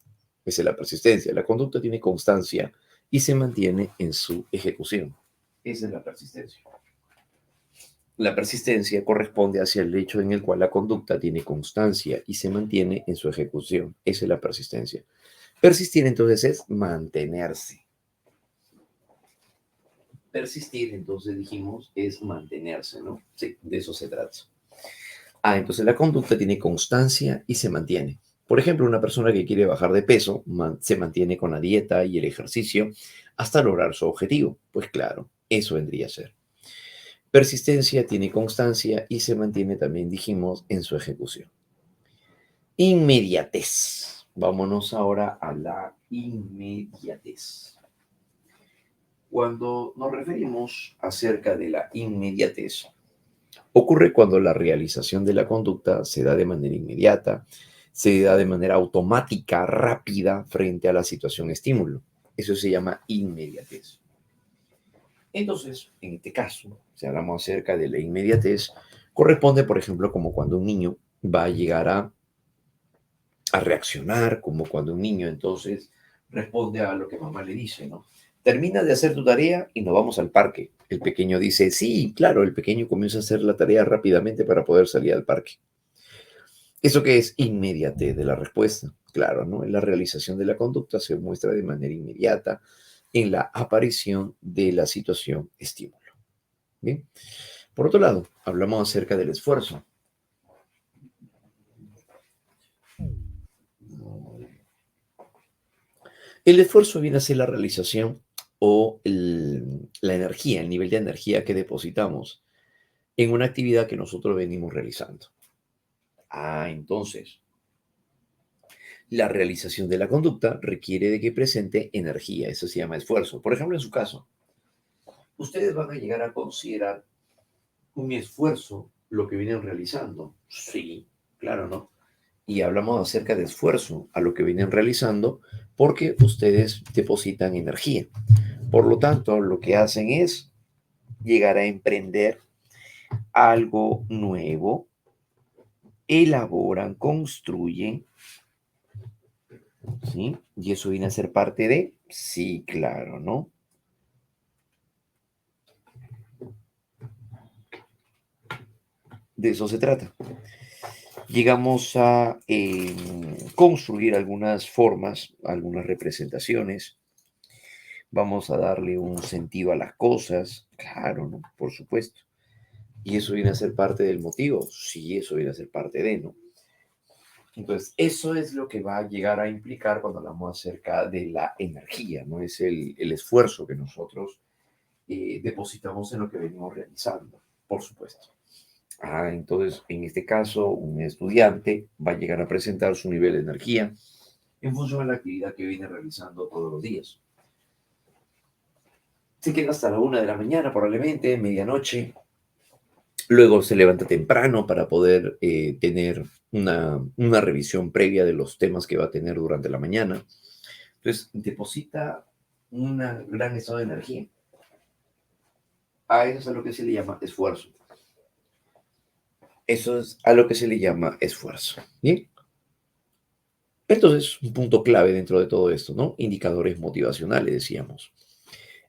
Esa es la persistencia. La conducta tiene constancia y se mantiene en su ejecución. Esa es la persistencia. La persistencia corresponde hacia el hecho en el cual la conducta tiene constancia y se mantiene en su ejecución. Esa es la persistencia. Persistir entonces es mantenerse. Persistir, entonces dijimos, es mantenerse, ¿no? Sí, de eso se trata. Entonces la conducta tiene constancia y se mantiene. Por ejemplo, una persona que quiere bajar de peso se mantiene con la dieta y el ejercicio hasta lograr su objetivo. Pues claro, eso vendría a ser. Persistencia tiene constancia y se mantiene también, dijimos, en su ejecución. Inmediatez. Vámonos ahora a la inmediatez. Cuando nos referimos acerca de la inmediatez, ocurre cuando la realización de la conducta se da de manera inmediata, se da de manera automática, rápida, frente a la situación estímulo. Eso se llama inmediatez. Entonces, en este caso, si hablamos acerca de la inmediatez, corresponde, por ejemplo, como cuando un niño va a llegar a reaccionar, como cuando un niño entonces responde a lo que mamá le dice, ¿no? Termina de hacer tu tarea y nos vamos al parque. El pequeño dice, sí, claro, el pequeño comienza a hacer la tarea rápidamente para poder salir al parque. ¿Eso qué es? Inmediatez de la respuesta. Claro, ¿no? En la realización de la conducta se muestra de manera inmediata en la aparición de la situación estímulo. Bien. Por otro lado, hablamos acerca del esfuerzo. El esfuerzo viene a ser la realización o la energía, el nivel de energía que depositamos en una actividad que nosotros venimos realizando. Entonces, la realización de la conducta requiere de que presente energía, eso se llama esfuerzo. Por ejemplo, en su caso, ustedes van a llegar a considerar un esfuerzo lo que vienen realizando. Sí, claro, ¿no? Y hablamos acerca de esfuerzo a lo que vienen realizando porque ustedes depositan energía. Por lo tanto, lo que hacen es llegar a emprender algo nuevo, elaboran, construyen, ¿sí? Y eso viene a ser parte de, sí, claro, ¿no? De eso se trata. Llegamos a construir algunas formas, algunas representaciones. Vamos a darle un sentido a las cosas, claro, ¿no? Por supuesto. Y eso viene a ser parte del motivo. Sí, eso viene a ser parte de, ¿no? Entonces, eso es lo que va a llegar a implicar cuando hablamos acerca de la energía, ¿no? Es el esfuerzo que nosotros depositamos en lo que venimos realizando, por supuesto. Entonces, en este caso, un estudiante va a llegar a presentar su nivel de energía en función de la actividad que viene realizando todos los días. Se queda hasta la 1 de la mañana, probablemente, medianoche. Luego se levanta temprano para poder tener una revisión previa de los temas que va a tener durante la mañana. Entonces, deposita un gran estado de energía. Eso es a lo que se le llama esfuerzo. Eso es a lo que se le llama esfuerzo. ¿Bien? Entonces, un punto clave dentro de todo esto, ¿no? Indicadores motivacionales, decíamos.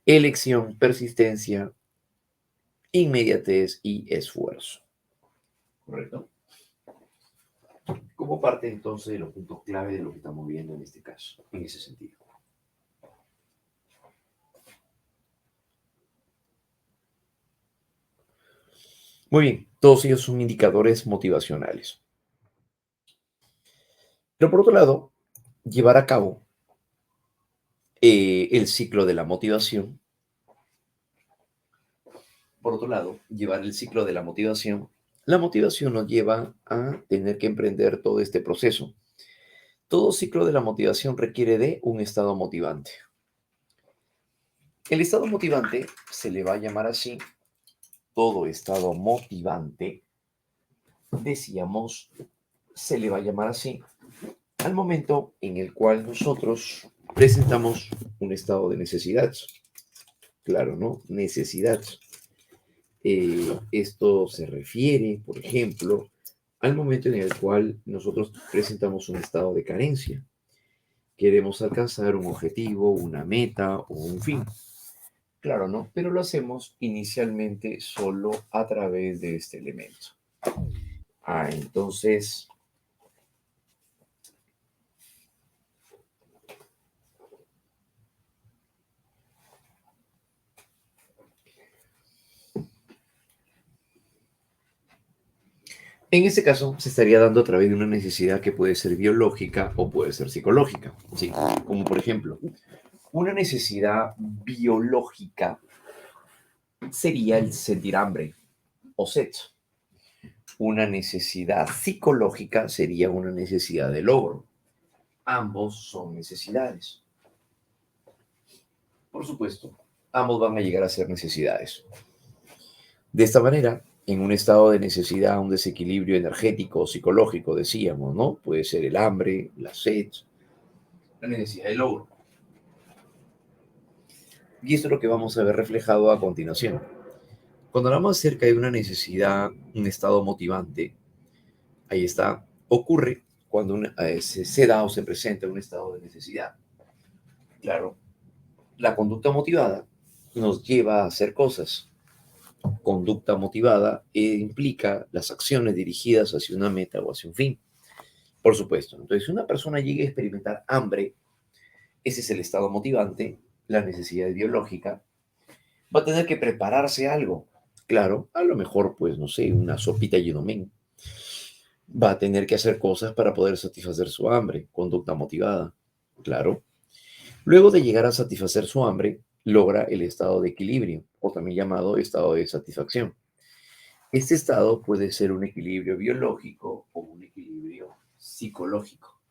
Elección, persistencia, inmediatez y esfuerzo. ¿Correcto? como parte entonces de los puntos clave de lo que estamos viendo en este caso, en ese sentido. Muy bien, todos ellos son indicadores motivacionales. Pero por otro lado, llevar a cabo el ciclo de la motivación, por otro lado, llevar el ciclo de la motivación nos lleva a tener que emprender todo este proceso. Todo ciclo de la motivación requiere de un estado motivante. El estado motivante se le va a llamar así, todo estado motivante, decíamos, se le va a llamar así al momento en el cual nosotros presentamos un estado de necesidad. Claro, ¿no? Necesidad. Esto se refiere, por ejemplo, al momento en el cual nosotros presentamos un estado de carencia. Queremos alcanzar un objetivo, una meta o un fin. Claro, ¿no? Pero lo hacemos inicialmente solo a través de este elemento. Entonces, en este caso se estaría dando a través de una necesidad que puede ser biológica o puede ser psicológica. Sí, como por ejemplo, una necesidad biológica sería el sentir hambre o sed. Una necesidad psicológica sería una necesidad de logro. Ambos son necesidades. Por supuesto, ambos van a llegar a ser necesidades. De esta manera, en un estado de necesidad, un desequilibrio energético o psicológico, decíamos, ¿no? Puede ser el hambre, la sed, la necesidad de logro. Y esto es lo que vamos a ver reflejado a continuación. Cuando hablamos acerca de una necesidad, un estado motivante, ahí está, ocurre cuando se da o se presenta un estado de necesidad. Claro, la conducta motivada nos lleva a hacer cosas. Conducta motivada implica las acciones dirigidas hacia una meta o hacia un fin. Por supuesto. Entonces, si una persona llega a experimentar hambre, ese es el estado motivante, la necesidad biológica, va a tener que prepararse algo. Claro, a lo mejor, pues, no sé, una sopita Yinomen. Va a tener que hacer cosas para poder satisfacer su hambre, conducta motivada. Claro. Luego de llegar a satisfacer su hambre, logra el estado de equilibrio, o también llamado estado de satisfacción. Este estado puede ser un equilibrio biológico o un equilibrio psicológico,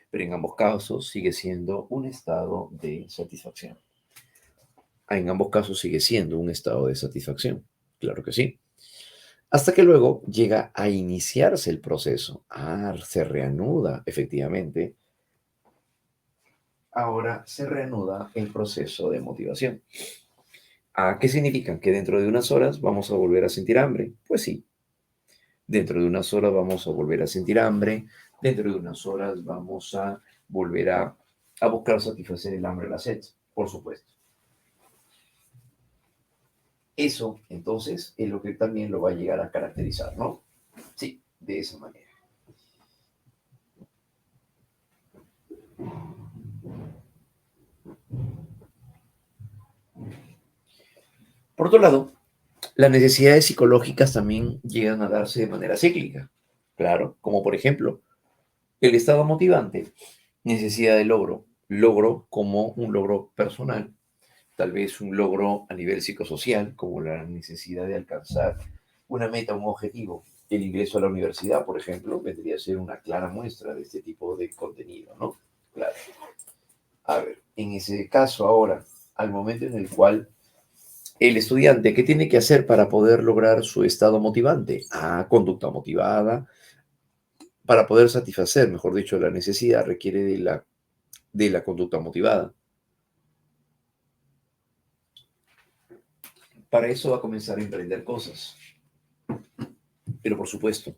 pero en ambos casos sigue siendo un estado de satisfacción. En ambos casos sigue siendo un estado de satisfacción, claro que sí. Hasta que luego llega a iniciarse el proceso. Se reanuda, efectivamente. Ahora se reanuda el proceso de motivación. ¿Qué significa? ¿Que dentro de unas horas vamos a volver a sentir hambre? Pues sí, dentro de unas horas vamos a volver a sentir hambre, dentro de unas horas vamos a volver a buscar satisfacer el hambre, la sed, por supuesto. Eso, entonces, es lo que también lo va a llegar a caracterizar, ¿no? Sí, de esa manera. Por otro lado, las necesidades psicológicas también llegan a darse de manera cíclica. Claro, como por ejemplo, el estado motivante, necesidad de logro, logro como un logro personal, tal vez un logro a nivel psicosocial, como la necesidad de alcanzar una meta, un objetivo. El ingreso a la universidad, por ejemplo, vendría a ser una clara muestra de este tipo de contenido, ¿no? Claro. A ver, en ese caso ahora, al momento en el cual el estudiante, ¿qué tiene que hacer para poder lograr su estado motivante? Conducta motivada. Para poder satisfacer, mejor dicho, la necesidad requiere de la conducta motivada. Para eso va a comenzar a emprender cosas. Pero por supuesto,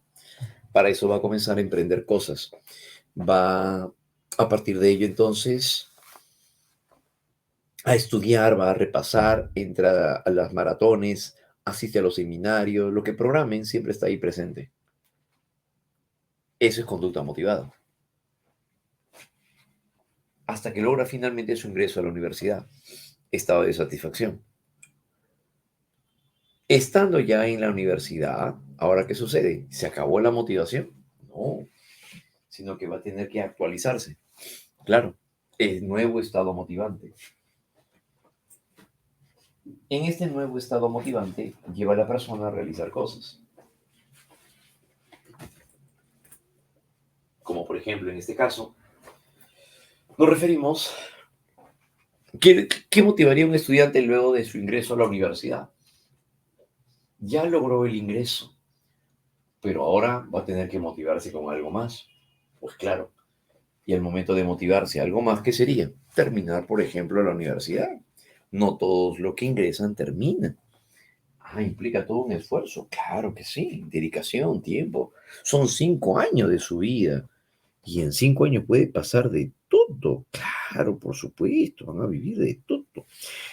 para eso va a comenzar a emprender cosas. Va a partir de ello entonces a estudiar, va a repasar, entra a las maratones, asiste a los seminarios, lo que programen siempre está ahí presente. Eso es conducta motivada. Hasta que logra finalmente su ingreso a la universidad. Estado de satisfacción. Estando ya en la universidad, ¿ahora qué sucede? ¿Se acabó la motivación? No, sino que va a tener que actualizarse. Claro, el nuevo estado motivante. En este nuevo estado motivante lleva a la persona a realizar cosas. Como por ejemplo, en este caso, nos referimos, ¿qué motivaría a un estudiante luego de su ingreso a la universidad? Ya logró el ingreso, pero ahora va a tener que motivarse con algo más. Pues claro, y al momento de motivarse algo más, ¿qué sería? Terminar, por ejemplo, la universidad. No todos los que ingresan terminan. Ah, implica todo un esfuerzo. Claro que sí, dedicación, tiempo. Son 5 años de su vida. Y en 5 años puede pasar de todo. Claro, por supuesto, van a vivir de todo.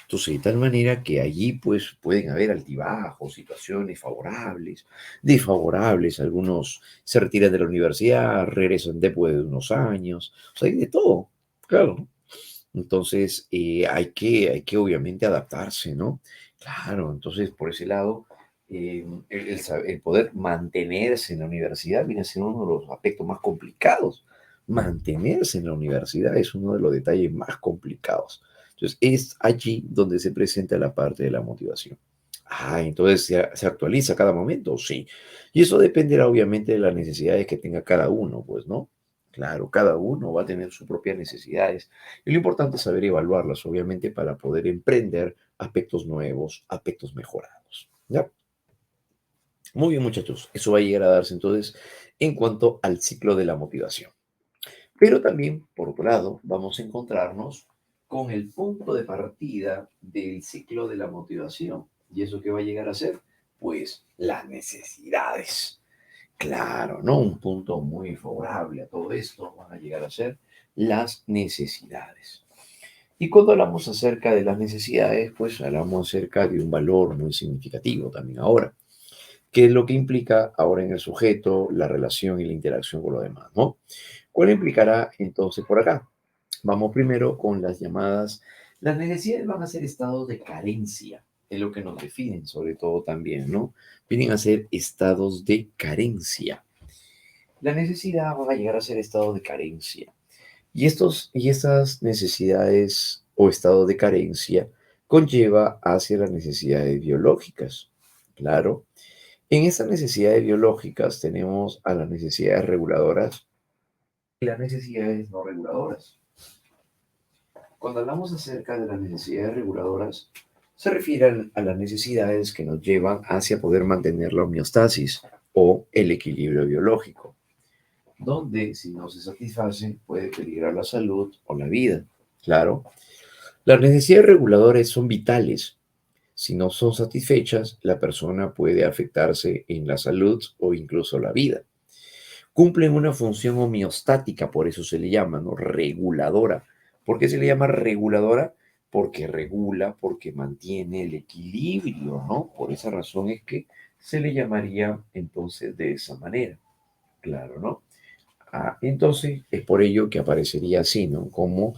Entonces, de tal manera que allí pues pueden haber altibajos, situaciones favorables, desfavorables. Algunos se retiran de la universidad, regresan después de unos años. O sea, hay de todo, claro. Entonces, hay que obviamente adaptarse, ¿no? Claro, entonces por ese lado, el poder mantenerse en la universidad viene a ser uno de los aspectos más complicados. Mantenerse en la universidad es uno de los detalles más complicados. Entonces, es allí donde se presenta la parte de la motivación. Ah, entonces se actualiza cada momento, sí. Y eso dependerá obviamente de las necesidades que tenga cada uno, pues, ¿no? Claro, cada uno va a tener sus propias necesidades. Y lo importante es saber evaluarlas, obviamente, para poder emprender aspectos nuevos, aspectos mejorados. ¿Ya? Muy bien, muchachos. Eso va a llegar a darse entonces en cuanto al ciclo de la motivación. Pero también, por otro lado, vamos a encontrarnos con el punto de partida del ciclo de la motivación. ¿Y eso qué va a llegar a ser? Pues las necesidades. Claro, ¿no? Un punto muy favorable a todo esto van a llegar a ser las necesidades. Y cuando hablamos acerca de las necesidades, pues hablamos acerca de un valor muy significativo también ahora, que es lo que implica ahora en el sujeto la relación y la interacción con los demás, ¿no? ¿Cuál implicará entonces por acá? Vamos primero con las llamadas. Las necesidades van a ser estados de carencia, es lo que nos definen sobre todo también, ¿no? Vienen a ser estados de carencia. La necesidad va a llegar a ser estados de carencia. Y estas necesidades o estado de carencia conlleva hacia las necesidades biológicas. Claro. En estas necesidades biológicas tenemos a las necesidades reguladoras y las necesidades no reguladoras. Cuando hablamos acerca de las necesidades reguladoras, se refieren a las necesidades que nos llevan hacia poder mantener la homeostasis o el equilibrio biológico, donde si no se satisfacen puede peligrar la salud o la vida. Claro, las necesidades reguladoras son vitales. Si no son satisfechas, la persona puede afectarse en la salud o incluso la vida. Cumplen una función homeostática, por eso se le llama, ¿no? Reguladora. ¿Por qué se le llama reguladora? Porque regula, porque mantiene el equilibrio, ¿no? Por esa razón es que se le llamaría entonces de esa manera. Claro, ¿no? Ah, entonces es por ello que aparecería así, ¿no? Como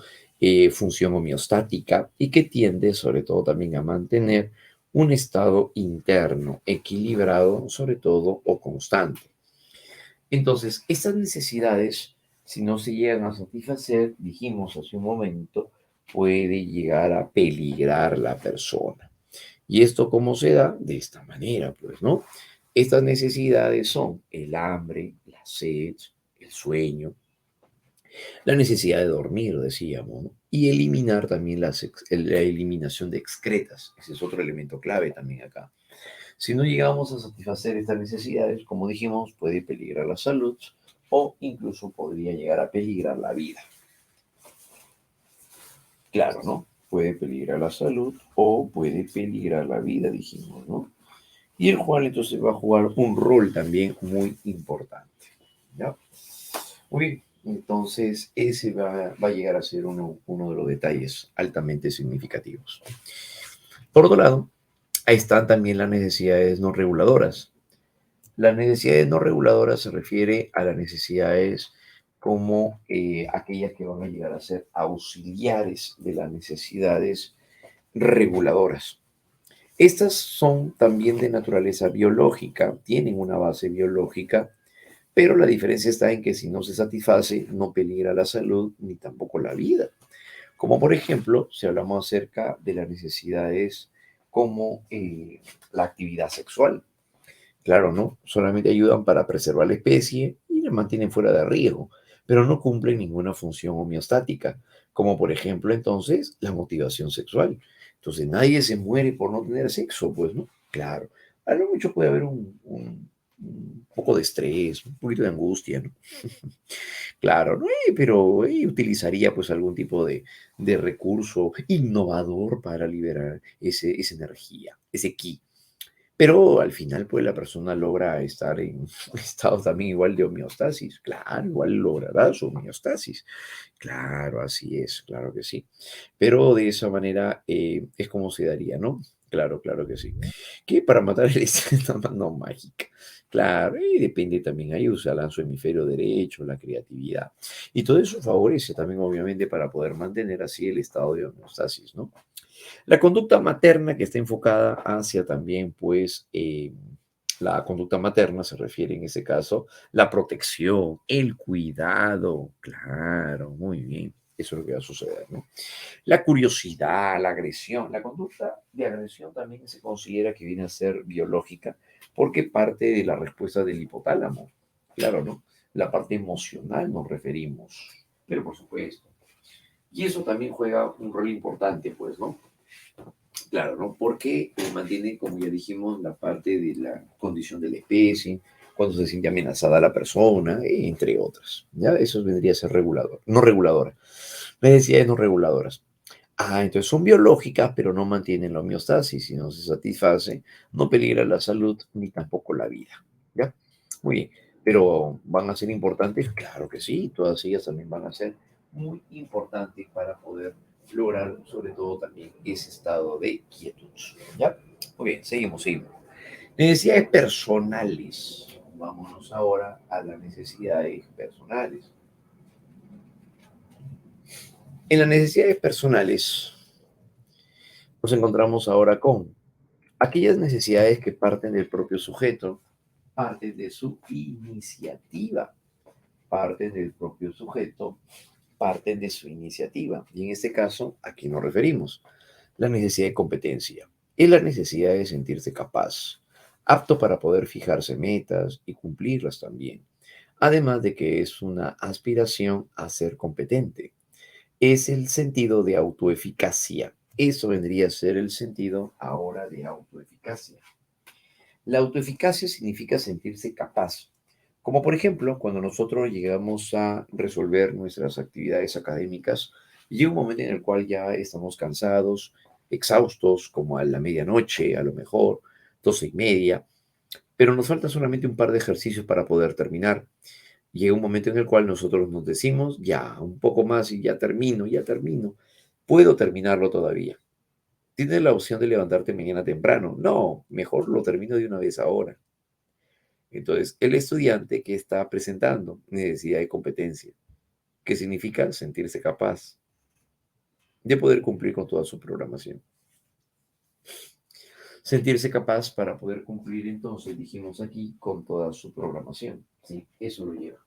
función homeostática y que tiende sobre todo también a mantener un estado interno equilibrado, sobre todo, o constante. Entonces, estas necesidades, si no se llegan a satisfacer, dijimos hace un momento, puede llegar a peligrar la persona. ¿Y esto cómo se da? De esta manera, pues, ¿no? Estas necesidades son el hambre, la sed, el sueño, la necesidad de dormir, decíamos, ¿no? Y eliminar también la eliminación de excretas. Ese es otro elemento clave también acá. Si no llegamos a satisfacer estas necesidades, como dijimos, puede peligrar la salud o incluso podría llegar a peligrar la vida. Claro, ¿no? Puede peligrar la salud o puede peligrar la vida, dijimos, ¿no? Y el cual entonces va a jugar un rol también muy importante. ¿Ya? Muy bien, entonces ese va a llegar a ser uno de los detalles altamente significativos. Por otro lado, ahí están también las necesidades no reguladoras. Las necesidades no reguladoras se refiere a las necesidades como aquellas que van a llegar a ser auxiliares de las necesidades reguladoras. Estas son también de naturaleza biológica, tienen una base biológica, pero la diferencia está en que si no se satisface, no peligra la salud ni tampoco la vida. Como por ejemplo, si hablamos acerca de las necesidades como la actividad sexual. Claro, ¿no? Solamente ayudan para preservar la especie y la mantienen fuera de riesgo, pero no cumplen ninguna función homeostática, como por ejemplo entonces la motivación sexual. Entonces nadie se muere por no tener sexo, pues, ¿no? Claro. A lo mucho puede haber un poco de estrés, un poquito de angustia, ¿no? Claro, ¿no? Pero utilizaría pues algún tipo de recurso innovador para liberar esa energía, ese ki. Pero al final, pues la persona logra estar en un estado también igual de homeostasis. Claro, igual logrará su homeostasis. Claro, así es, claro que sí. Pero de esa manera es como se daría, ¿no? Claro, claro que sí. Que para matar el estrés no mágica. Claro, y depende también ahí, usarán su hemisferio derecho, la creatividad. Y todo eso favorece también, obviamente, para poder mantener así el estado de homeostasis, ¿no? La conducta materna que está enfocada hacia también, pues, la conducta materna se refiere en ese caso la protección, el cuidado, claro, muy bien. Eso es lo que va a suceder, ¿no? La curiosidad, la agresión. La conducta de agresión también se considera que viene a ser biológica porque parte de la respuesta del hipotálamo. Claro, ¿no? La parte emocional nos referimos, pero por supuesto. Y eso también juega un rol importante, pues, ¿no? Claro, ¿no? Porque mantiene, como ya dijimos, la parte de la condición de la especie, cuando se siente amenazada la persona, entre otras. ¿Ya? Eso vendría a ser regulador, no reguladora. Necesidades no reguladoras. Ah, entonces son biológicas, pero no mantienen la homeostasis. Si no se satisface, no peligra la salud ni tampoco la vida. ¿Ya? Muy bien. Pero ¿van a ser importantes? Claro que sí. Todas ellas también van a ser muy importantes para poder lograr, sobre todo también, ese estado de quietud. ¿Ya? Muy bien, seguimos. Necesidades personales. Vámonos ahora a las necesidades personales. En las necesidades personales nos encontramos ahora con aquellas necesidades que parten del propio sujeto, parten de su iniciativa, parten del propio sujeto, parten de su iniciativa. Y en este caso, ¿a qué nos referimos? La necesidad de competencia. Es la necesidad de sentirse capaz, apto para poder fijarse metas y cumplirlas también. Además de que es una aspiración a ser competente. Es el sentido de autoeficacia. Eso vendría a ser el sentido ahora de autoeficacia. La autoeficacia significa sentirse capaz. Como por ejemplo, cuando nosotros llegamos a resolver nuestras actividades académicas, llega un momento en el cual ya estamos cansados, exhaustos, como a la medianoche, a lo mejor, 12:30, pero nos falta solamente un par de ejercicios para poder terminar. Llega un momento en el cual nosotros nos decimos, ya, un poco más y ya termino. Puedo terminarlo todavía. ¿Tienes la opción de levantarte mañana temprano? No, mejor lo termino de una vez ahora. Entonces, el estudiante que está presentando necesidad de competencia, que significa sentirse capaz de poder cumplir con toda su programación. Sentirse capaz para poder cumplir, entonces, dijimos aquí, con toda su programación. ¿Sí? Eso lo lleva.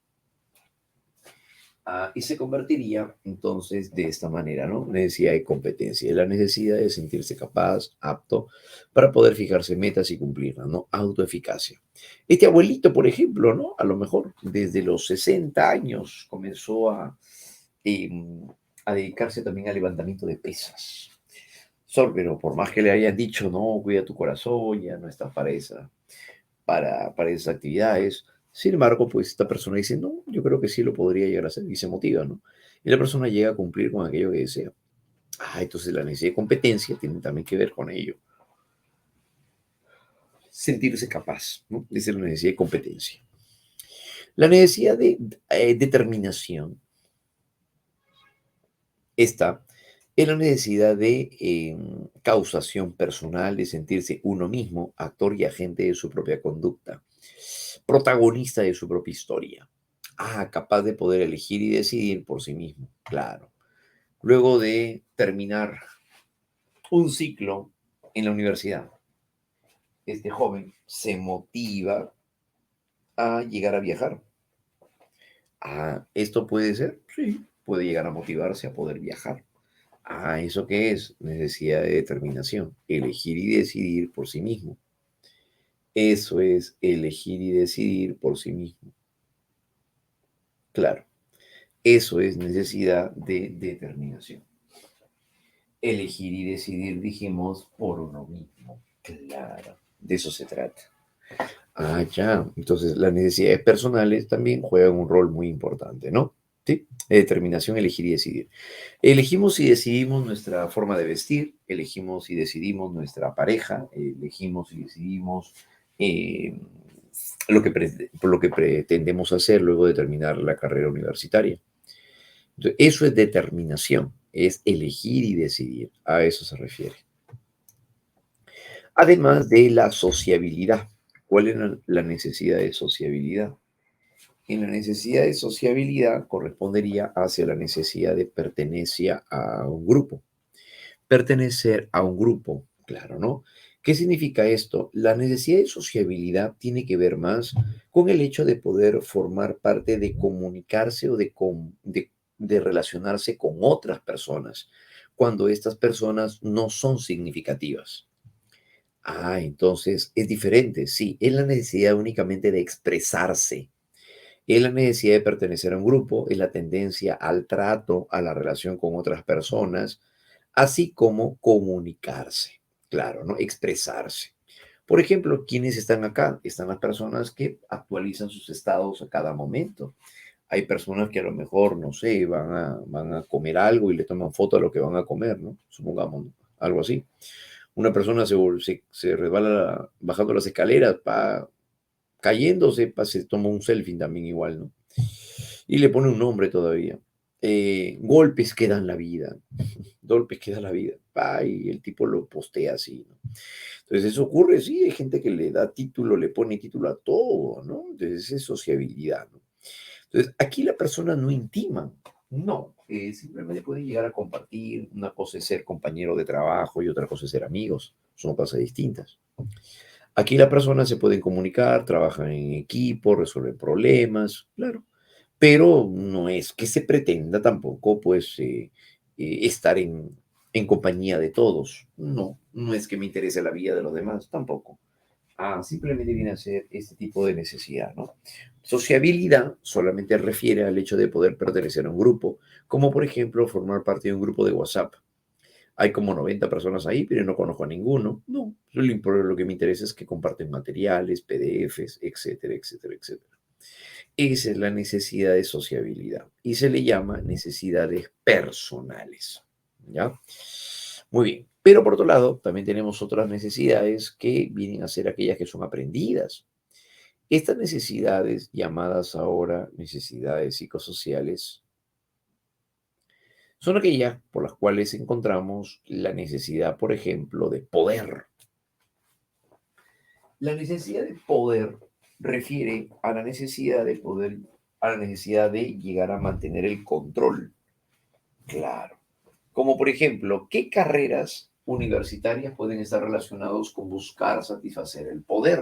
Y se convertiría entonces de esta manera, ¿no? Necesidad de competencia, la necesidad de sentirse capaz, apto, para poder fijarse metas y cumplirlas, ¿no? Autoeficacia. Este abuelito, por ejemplo, ¿no? A lo mejor desde los 60 años comenzó em, a dedicarse también al levantamiento de pesas. Pero por más que le hayan dicho, no, cuida tu corazón, ya no estás para esas actividades. Sin embargo, pues esta persona dice, no, yo creo que sí lo podría llegar a hacer y se motiva, ¿no? Y la persona llega a cumplir con aquello que desea. Entonces la necesidad de competencia tiene también que ver con ello. Sentirse capaz, ¿no? Esa es la necesidad de competencia. La necesidad de determinación, esta es la necesidad de causación personal, de sentirse uno mismo, actor y agente de su propia conducta. protagonista de su propia historia. Capaz de poder elegir y decidir por sí mismo, claro. Luego de terminar un ciclo en la universidad, este joven se motiva a llegar a viajar. ¿Esto puede ser? Sí, puede llegar a motivarse a poder viajar. ¿Eso qué es? Necesidad de determinación, elegir y decidir por sí mismo. Eso es elegir y decidir por sí mismo. Claro, eso es necesidad de determinación. Elegir y decidir, dijimos, por uno mismo. Claro, de eso se trata. Ya. Entonces, las necesidades personales también juegan un rol muy importante, ¿no? Sí. Determinación, elegir y decidir. Elegimos y decidimos nuestra forma de vestir, elegimos y decidimos nuestra pareja, elegimos y decidimos eh, lo que pretendemos hacer luego de terminar la carrera universitaria. Entonces, eso es determinación, es elegir y decidir. A eso se refiere. Además de la sociabilidad. ¿Cuál es la necesidad de sociabilidad? En la necesidad de sociabilidad correspondería hacia la necesidad de pertenencia a un grupo. Pertenecer a un grupo, claro, ¿no? ¿Qué significa esto? La necesidad de sociabilidad tiene que ver más con el hecho de poder formar parte de comunicarse o de relacionarse con otras personas cuando estas personas no son significativas. Entonces es diferente, sí, es la necesidad únicamente de expresarse, es la necesidad de pertenecer a un grupo, es la tendencia al trato, a la relación con otras personas, así como comunicarse, claro, ¿no? Expresarse. Por ejemplo, ¿quiénes están acá? Están las personas que actualizan sus estados a cada momento. Hay personas que a lo mejor, no sé, van a comer algo y le toman foto a lo que van a comer, ¿no? Supongamos, ¿no? Algo así. Una persona se resbala bajando las escaleras, cayéndose, se toma un selfie también igual, ¿no? Y le pone un nombre todavía. Golpes que dan la vida, golpes que da la vida, y el tipo lo postea así, ¿no? Entonces eso ocurre, sí, hay gente que le da título, le pone título a todo, ¿no? Entonces es sociabilidad, ¿no? Entonces aquí la persona no intima, no, simplemente pueden llegar a compartir, una cosa es ser compañero de trabajo y otra cosa es ser amigos, son cosas distintas. Aquí las personas se pueden comunicar, trabajan en equipo, resuelven problemas, claro, pero no es que se pretenda tampoco, pues, estar en compañía de todos. No, no es que me interese la vida de los demás, tampoco. Simplemente viene a ser este tipo de necesidad, ¿no? Sociabilidad solamente refiere al hecho de poder pertenecer a un grupo, como por ejemplo formar parte de un grupo de WhatsApp. Hay como 90 personas ahí, pero no conozco a ninguno. No, lo que me interesa es que comparten materiales, PDFs, etcétera, etcétera, etcétera. Esa es la necesidad de sociabilidad y se le llama necesidades personales. ¿Ya? Muy bien. Pero por otro lado, también tenemos otras necesidades que vienen a ser aquellas que son aprendidas. Estas necesidades, llamadas ahora necesidades psicosociales, son aquellas por las cuales encontramos la necesidad, por ejemplo, de poder. La necesidad de poder refiere a la necesidad de poder, a la necesidad de llegar a mantener el control. Claro. Como por ejemplo, ¿qué carreras universitarias pueden estar relacionados con buscar satisfacer el poder?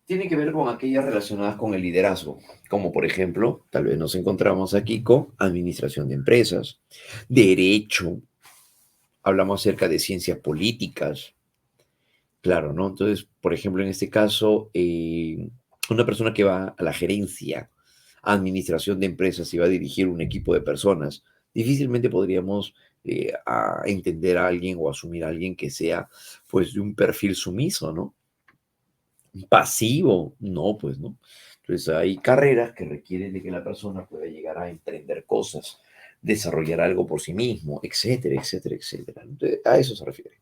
Tiene que ver con aquellas relacionadas con el liderazgo, como por ejemplo, tal vez nos encontramos aquí con administración de empresas, derecho, hablamos acerca de ciencias políticas, claro, ¿no? Entonces, por ejemplo, en este caso, una persona que va a la gerencia, administración de empresas y va a dirigir un equipo de personas, difícilmente podríamos entender a alguien o asumir a alguien que sea, pues, de un perfil sumiso, ¿no? Pasivo, no, pues no. Entonces hay carreras que requieren de que la persona pueda llegar a emprender cosas, desarrollar algo por sí mismo, etcétera, etcétera, etcétera. Entonces, a eso se refiere.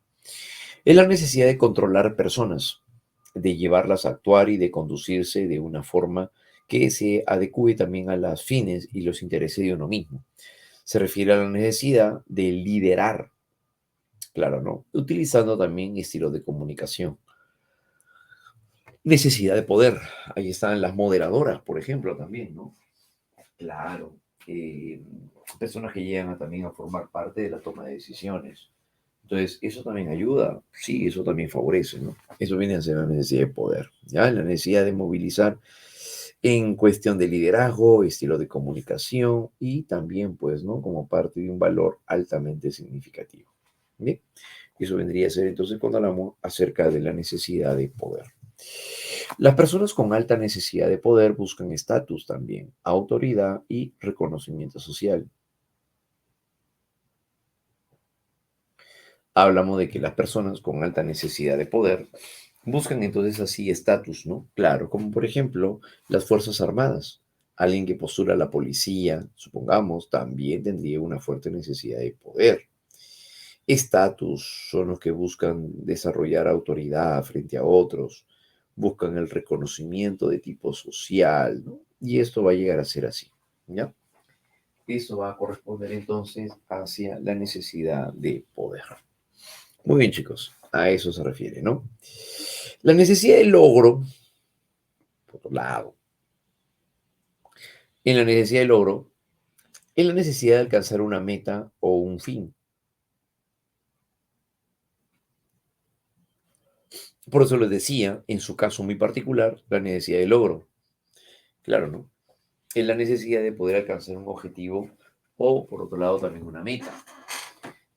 Es la necesidad de controlar personas. de llevarlas a actuar y de conducirse de una forma que se adecue también a las fines y los intereses de uno mismo. Se refiere a la necesidad de liderar, claro, ¿no? Utilizando también estilos de comunicación. Necesidad de poder. Ahí están las moderadoras, por ejemplo, también, ¿no? Claro. eh, Personas que llegan también a formar parte de la toma de decisiones. Entonces, eso también ayuda, sí, eso también favorece, ¿no? Eso viene a ser la necesidad de poder, ¿ya? La necesidad de movilizar en cuestión de liderazgo, estilo de comunicación y también, pues, ¿no? Como parte de un valor altamente significativo. ¿Bien? Eso vendría a ser entonces cuando hablamos acerca de la necesidad de poder. Las personas con alta necesidad de poder buscan estatus también, autoridad y reconocimiento social. Hablamos de que las personas con alta necesidad de poder buscan entonces así estatus, ¿no? Claro, como por ejemplo las Fuerzas Armadas. Alguien que postula a la policía, supongamos, también tendría una fuerte necesidad de poder. Estatus son los que buscan desarrollar autoridad frente a otros, buscan el reconocimiento de tipo social, ¿no? Y esto va a llegar a ser así, ¿ya? Eso va a corresponder entonces hacia la necesidad de poder. Muy bien, chicos, a eso se refiere, ¿no? La necesidad de logro, por otro lado, en la necesidad de logro, es la necesidad de alcanzar una meta o un fin. Por eso les decía, en su caso muy particular, la necesidad de logro. Claro, ¿no? Es la necesidad de poder alcanzar un objetivo o, por otro lado, también una meta.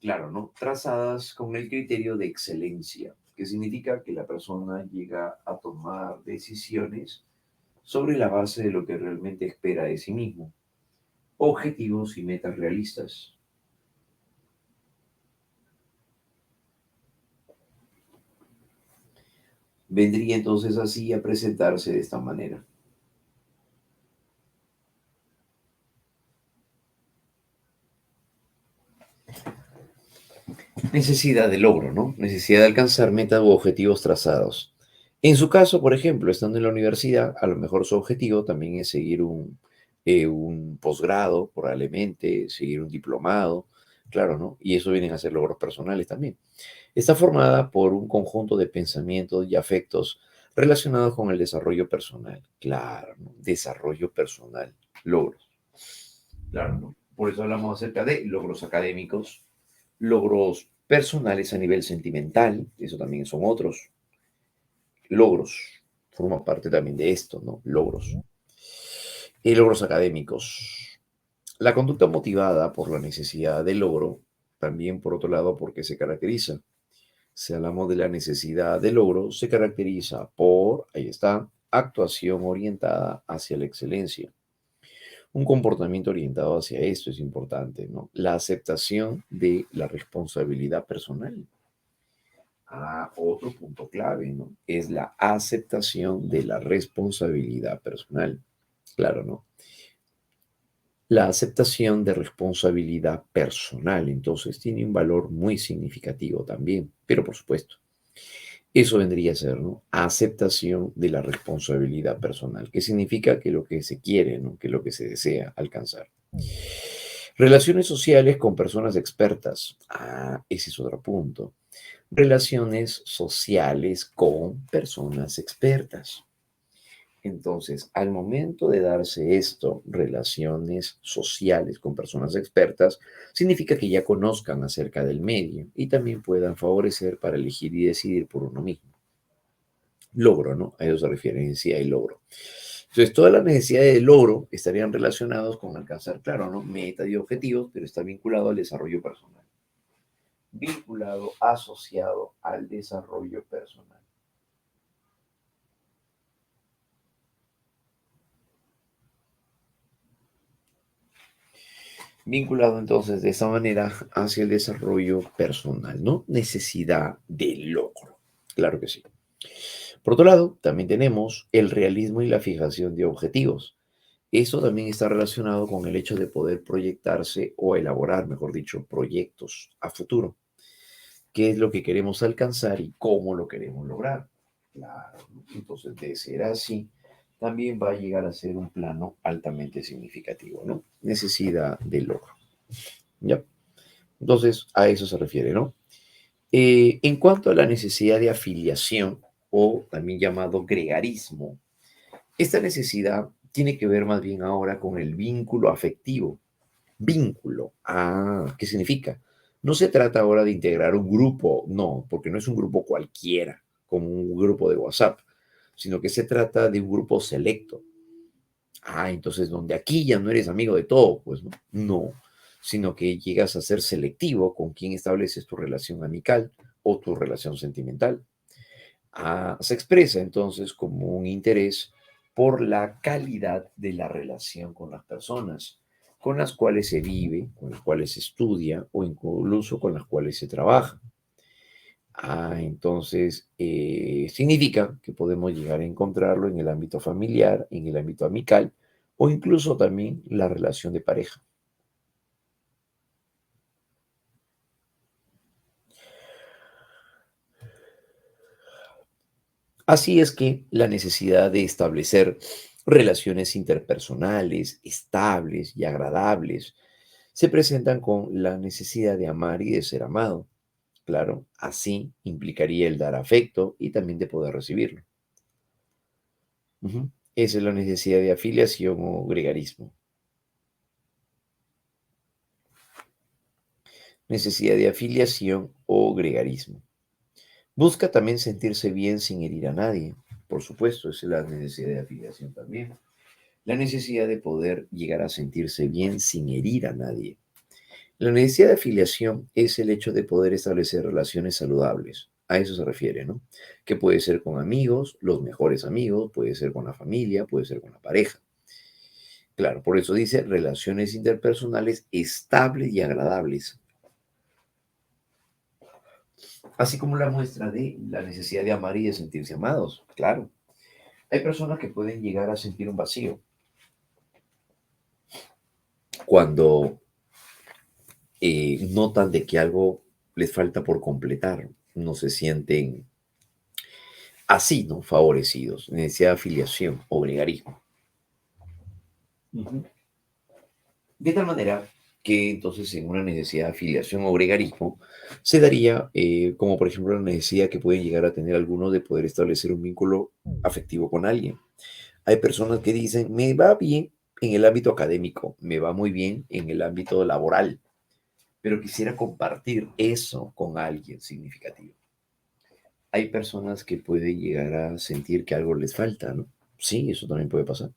Claro, ¿no? Trazadas con el criterio de excelencia, que significa que la persona llega a tomar decisiones sobre la base de lo que realmente espera de sí mismo. Objetivos y metas realistas. Vendría entonces así a presentarse de esta manera. Necesidad de logro, ¿no? Necesidad de alcanzar metas u objetivos trazados. En su caso, por ejemplo, estando en la universidad, a lo mejor su objetivo también es seguir un posgrado, probablemente, seguir un diplomado, claro, ¿no? Y eso vienen a ser logros personales también. Está formada por un conjunto de pensamientos y afectos relacionados con el desarrollo personal. Claro, ¿no? Desarrollo personal, logros. Claro, ¿no? Por eso hablamos acerca de logros académicos, logros personales a nivel sentimental, eso también son otros logros, forma parte también de esto, ¿no? Logros. Y logros académicos. La conducta motivada por la necesidad de logro, también por otro lado porque se caracteriza. Si hablamos de la necesidad de logro, se caracteriza por, ahí está, actuación orientada hacia la excelencia. Un comportamiento orientado hacia esto es importante, ¿no? La aceptación de la responsabilidad personal. Ah, otro punto clave, ¿no? Es la aceptación de la responsabilidad personal. Claro, ¿no? La aceptación de responsabilidad personal, entonces, tiene un valor muy significativo también, pero por supuesto, eso vendría a ser, ¿no? Aceptación de la responsabilidad personal, que significa que lo que se quiere, ¿no? Que lo que se desea alcanzar. Relaciones sociales con personas expertas. Ah, ese es otro punto. Relaciones sociales con personas expertas. Entonces, al momento de darse esto, relaciones sociales con personas expertas, significa que ya conozcan acerca del medio y también puedan favorecer para elegir y decidir por uno mismo. Logro, ¿no? A eso se refiere, necesidad y logro. Entonces, todas las necesidades de logro estarían relacionados con alcanzar, claro, ¿no? Metas y objetivos, pero está vinculado al desarrollo personal. Vinculado, asociado al desarrollo personal. Vinculado entonces de esa manera hacia el desarrollo personal, ¿no? Necesidad de logro. Claro que sí. Por otro lado, también tenemos el realismo y la fijación de objetivos. Eso también está relacionado con el hecho de poder proyectarse o elaborar, mejor dicho, proyectos a futuro. ¿Qué es lo que queremos alcanzar y cómo lo queremos lograr? Claro, ¿no? Entonces, de ser así, también va a llegar a ser un plano altamente significativo, ¿no? Necesidad de logro, ¿ya? Entonces, a eso se refiere, ¿no? En cuanto a la necesidad de afiliación, o también llamado gregarismo, esta necesidad tiene que ver más bien ahora con el vínculo afectivo. Vínculo. Ah, ¿qué significa? No se trata ahora de integrar un grupo, no, porque no es un grupo cualquiera, como un grupo de WhatsApp, sino que se trata de un grupo selecto. Ah, entonces donde aquí ya no eres amigo de todo, pues no, no, sino que llegas a ser selectivo con quien estableces tu relación amical o tu relación sentimental. Ah, se expresa entonces como un interés por la calidad de la relación con las personas, con las cuales se vive, con las cuales se estudia o incluso con las cuales se trabaja. Ah, entonces significa que podemos llegar a encontrarlo en el ámbito familiar, en el ámbito amical o incluso también la relación de pareja. Así es que la necesidad de establecer relaciones interpersonales estables y agradables se presentan con la necesidad de amar y de ser amado. Claro, así implicaría el dar afecto y también de poder recibirlo. Ujú. Esa es la necesidad de afiliación o gregarismo. Necesidad de afiliación o gregarismo. Busca también sentirse bien sin herir a nadie. Por supuesto, esa es la necesidad de afiliación también. La necesidad de poder llegar a sentirse bien sin herir a nadie. La necesidad de afiliación es el hecho de poder establecer relaciones saludables. A eso se refiere, ¿no? Que puede ser con amigos, los mejores amigos, puede ser con la familia, puede ser con la pareja. Claro, por eso dice relaciones interpersonales estables y agradables, así como la muestra de la necesidad de amar y de sentirse amados. Claro, hay personas que pueden llegar a sentir un vacío cuando notan de que algo les falta por completar, no se sienten así, ¿no? Favorecidos, necesidad de afiliación o gregarismo. Ujú. De tal manera que entonces en una necesidad de afiliación o gregarismo se daría, como por ejemplo la necesidad que pueden llegar a tener algunos de poder establecer un vínculo afectivo con alguien. Hay personas que dicen, me va bien en el ámbito académico, me va muy bien en el ámbito laboral, pero quisiera compartir eso con alguien significativo. Hay personas que pueden llegar a sentir que algo les falta, ¿no? Sí, eso también puede pasar.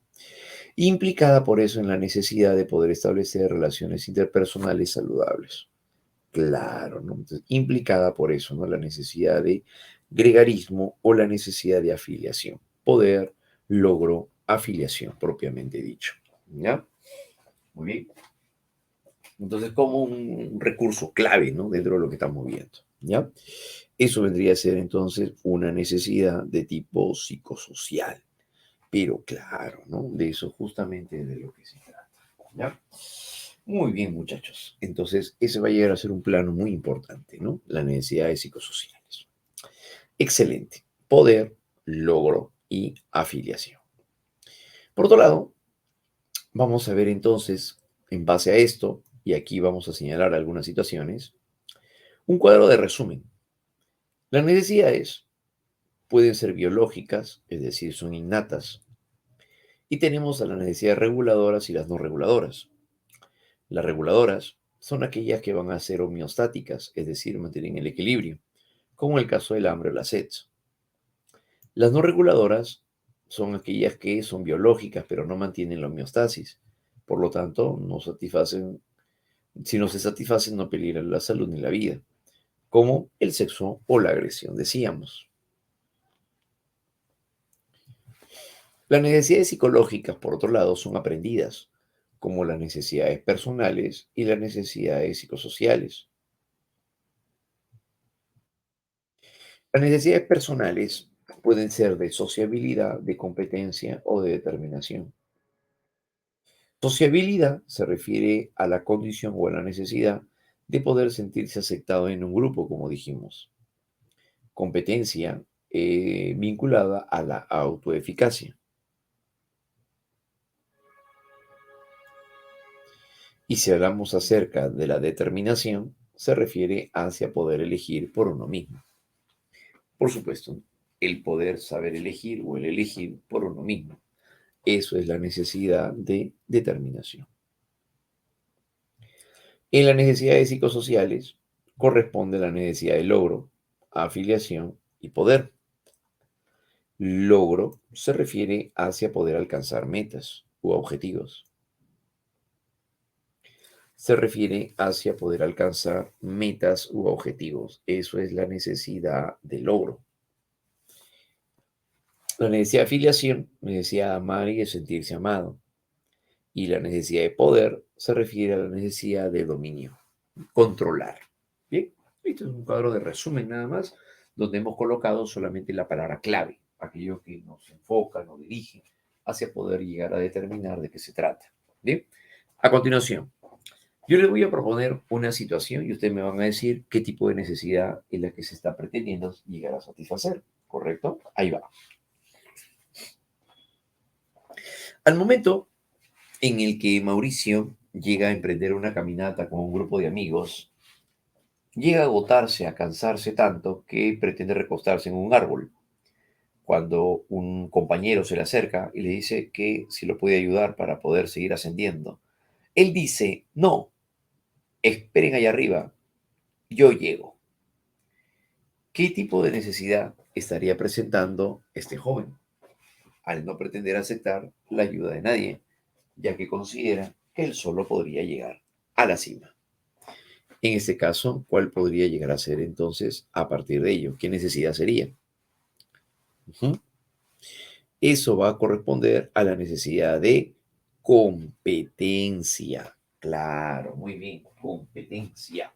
Implicada por eso en la necesidad de poder establecer relaciones interpersonales saludables. Claro, ¿no? Entonces, implicada por eso, ¿no? La necesidad de gregarismo o la necesidad de afiliación. Poder, logro, afiliación, propiamente dicho. ¿Ya? Muy bien. Entonces, como un recurso clave, ¿no? Dentro de lo que estamos viendo. ¿Ya? Eso vendría a ser entonces una necesidad de tipo psicosocial. Pero claro, ¿no? De eso justamente de lo que se trata. ¿Ya? Muy bien, muchachos. Entonces, ese va a llegar a ser un plano muy importante, ¿no? Las necesidades psicosociales. Excelente. Poder, logro y afiliación. Por otro lado, vamos a ver entonces, en base a esto, y aquí vamos a señalar algunas situaciones, un cuadro de resumen. Las necesidades pueden ser biológicas, es decir, son innatas, y tenemos a las necesidades reguladoras y las no reguladoras. Las reguladoras son aquellas que van a ser homeostáticas, es decir, mantienen el equilibrio, como el caso del hambre o la sed. Las no reguladoras son aquellas que son biológicas, pero no mantienen la homeostasis. Por lo tanto, no satisfacen, si no se satisfacen, no peligran la salud ni la vida, como el sexo o la agresión, decíamos. Las necesidades psicológicas, por otro lado, son aprendidas, como las necesidades personales y las necesidades psicosociales. Las necesidades personales pueden ser de sociabilidad, de competencia o de determinación. Sociabilidad se refiere a la condición o a la necesidad de poder sentirse aceptado en un grupo, como dijimos. Competencia vinculada a la autoeficacia. Y si hablamos acerca de la determinación, se refiere hacia poder elegir por uno mismo. Por supuesto, el poder saber elegir o el elegir por uno mismo. Eso es la necesidad de determinación. En las necesidades psicosociales corresponde la necesidad de logro, afiliación y poder. Logro se refiere hacia poder alcanzar metas u objetivos. Se refiere hacia poder alcanzar metas u objetivos. Eso es la necesidad de logro. La necesidad de afiliación, necesidad de amar y de sentirse amado. Y la necesidad de poder se refiere a la necesidad de dominio, controlar. Bien, esto es un cuadro de resumen nada más, donde hemos colocado solamente la palabra clave, aquello que nos enfoca, nos dirige hacia poder llegar a determinar de qué se trata. Bien, a continuación, yo les voy a proponer una situación y ustedes me van a decir qué tipo de necesidad es la que se está pretendiendo llegar a satisfacer, ¿correcto? Ahí va. Al momento en el que Mauricio llega a emprender una caminata con un grupo de amigos, llega a agotarse, a cansarse tanto que pretende recostarse en un árbol. Cuando un compañero se le acerca y le dice que si lo puede ayudar para poder seguir ascendiendo, él dice, no, esperen allá arriba, yo llego. ¿Qué tipo de necesidad estaría presentando este joven al no pretender aceptar la ayuda de nadie, ya que considera que él solo podría llegar a la cima? En este caso, ¿cuál podría llegar a ser entonces a partir de ello? ¿Qué necesidad sería? Ujú. Eso va a corresponder a la necesidad de competencia. Claro, muy bien, competencia.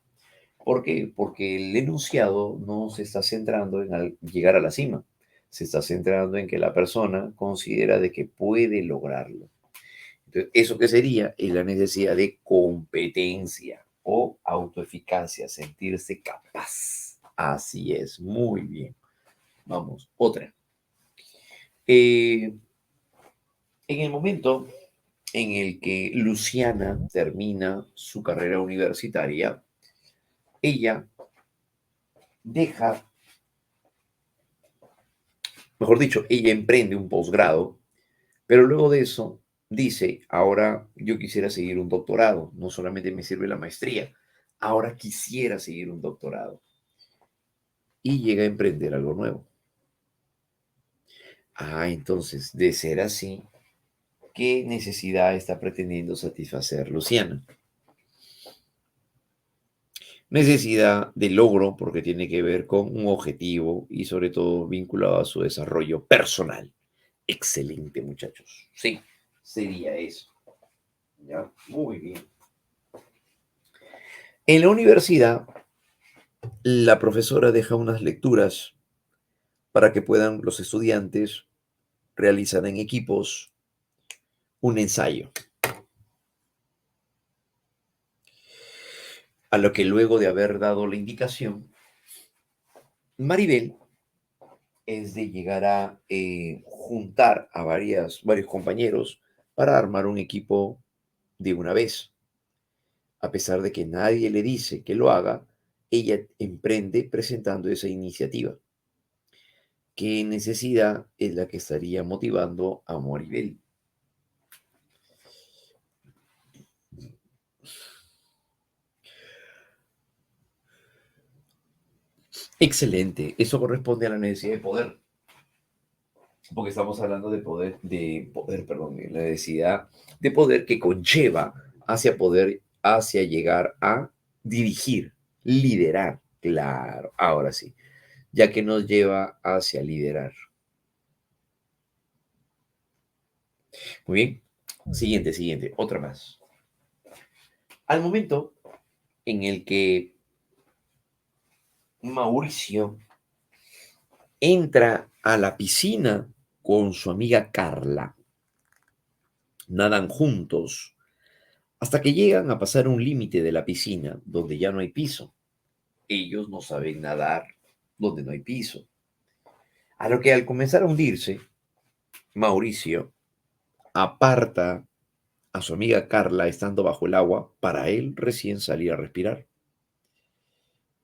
¿Por qué? Porque el enunciado no se está centrando en llegar a la cima, se está centrando en que la persona considera de que puede lograrlo. Entonces, ¿eso qué sería? Es la necesidad de competencia o autoeficacia, sentirse capaz. Así es, muy bien. Vamos, otra. En el momento en el que Luciana termina su carrera universitaria, ella deja, mejor dicho, ella emprende un posgrado, pero luego de eso dice, ahora yo quisiera seguir un doctorado, no solamente me sirve la maestría, ahora quisiera seguir un doctorado. Y llega a emprender algo nuevo. Entonces, de ser así, ¿qué necesidad está pretendiendo satisfacer Luciana? Necesidad de logro, porque tiene que ver con un objetivo y sobre todo vinculado a su desarrollo personal. Excelente, muchachos. Sí, sería eso. ¿Ya? Muy bien. En la universidad, la profesora deja unas lecturas para que puedan los estudiantes realizar en equipos un ensayo. A lo que luego de haber dado la indicación, Maribel es de llegar a juntar a varios compañeros para armar un equipo de una vez. A pesar de que nadie le dice que lo haga, ella emprende presentando esa iniciativa. ¿Qué necesidad es la que estaría motivando a Maribel? Excelente, eso corresponde a la necesidad de poder, porque estamos hablando perdón, de la necesidad de poder que conlleva hacia llegar a dirigir, liderar, claro, ahora sí, ya que nos lleva hacia liderar. Muy bien, siguiente, otra más. Al momento en el que Mauricio entra a la piscina con su amiga Carla, nadan juntos hasta que llegan a pasar un límite de la piscina donde ya no hay piso. Ellos no saben nadar donde no hay piso. A lo que al comenzar a hundirse, Mauricio aparta a su amiga Carla estando bajo el agua para él recién salir a respirar.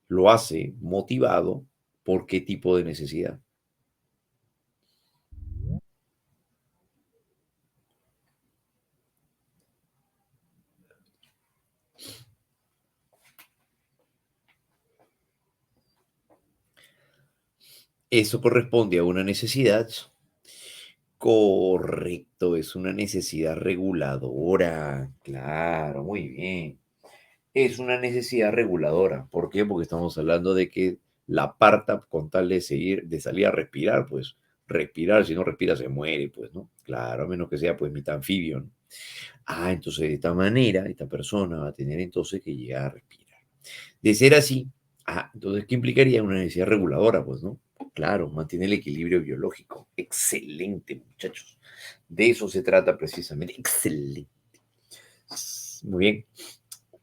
Lo hace motivado por qué tipo de necesidad. Eso corresponde a una necesidad. Correcto, es una necesidad reguladora. Claro, muy bien. Es una necesidad reguladora. ¿Por qué? Porque estamos hablando de que la aparta con tal de seguir, de salir a respirar, pues respirar, si no respira se muere, pues, ¿no? Claro, a menos que sea pues mitad anfibio, ¿no? Entonces de esta manera, esta persona va a tener entonces que llegar a respirar. De ser así, entonces, ¿qué implicaría una necesidad reguladora? Pues, ¿no? Claro, mantiene el equilibrio biológico. Excelente, muchachos. De eso se trata precisamente. Excelente. Muy bien.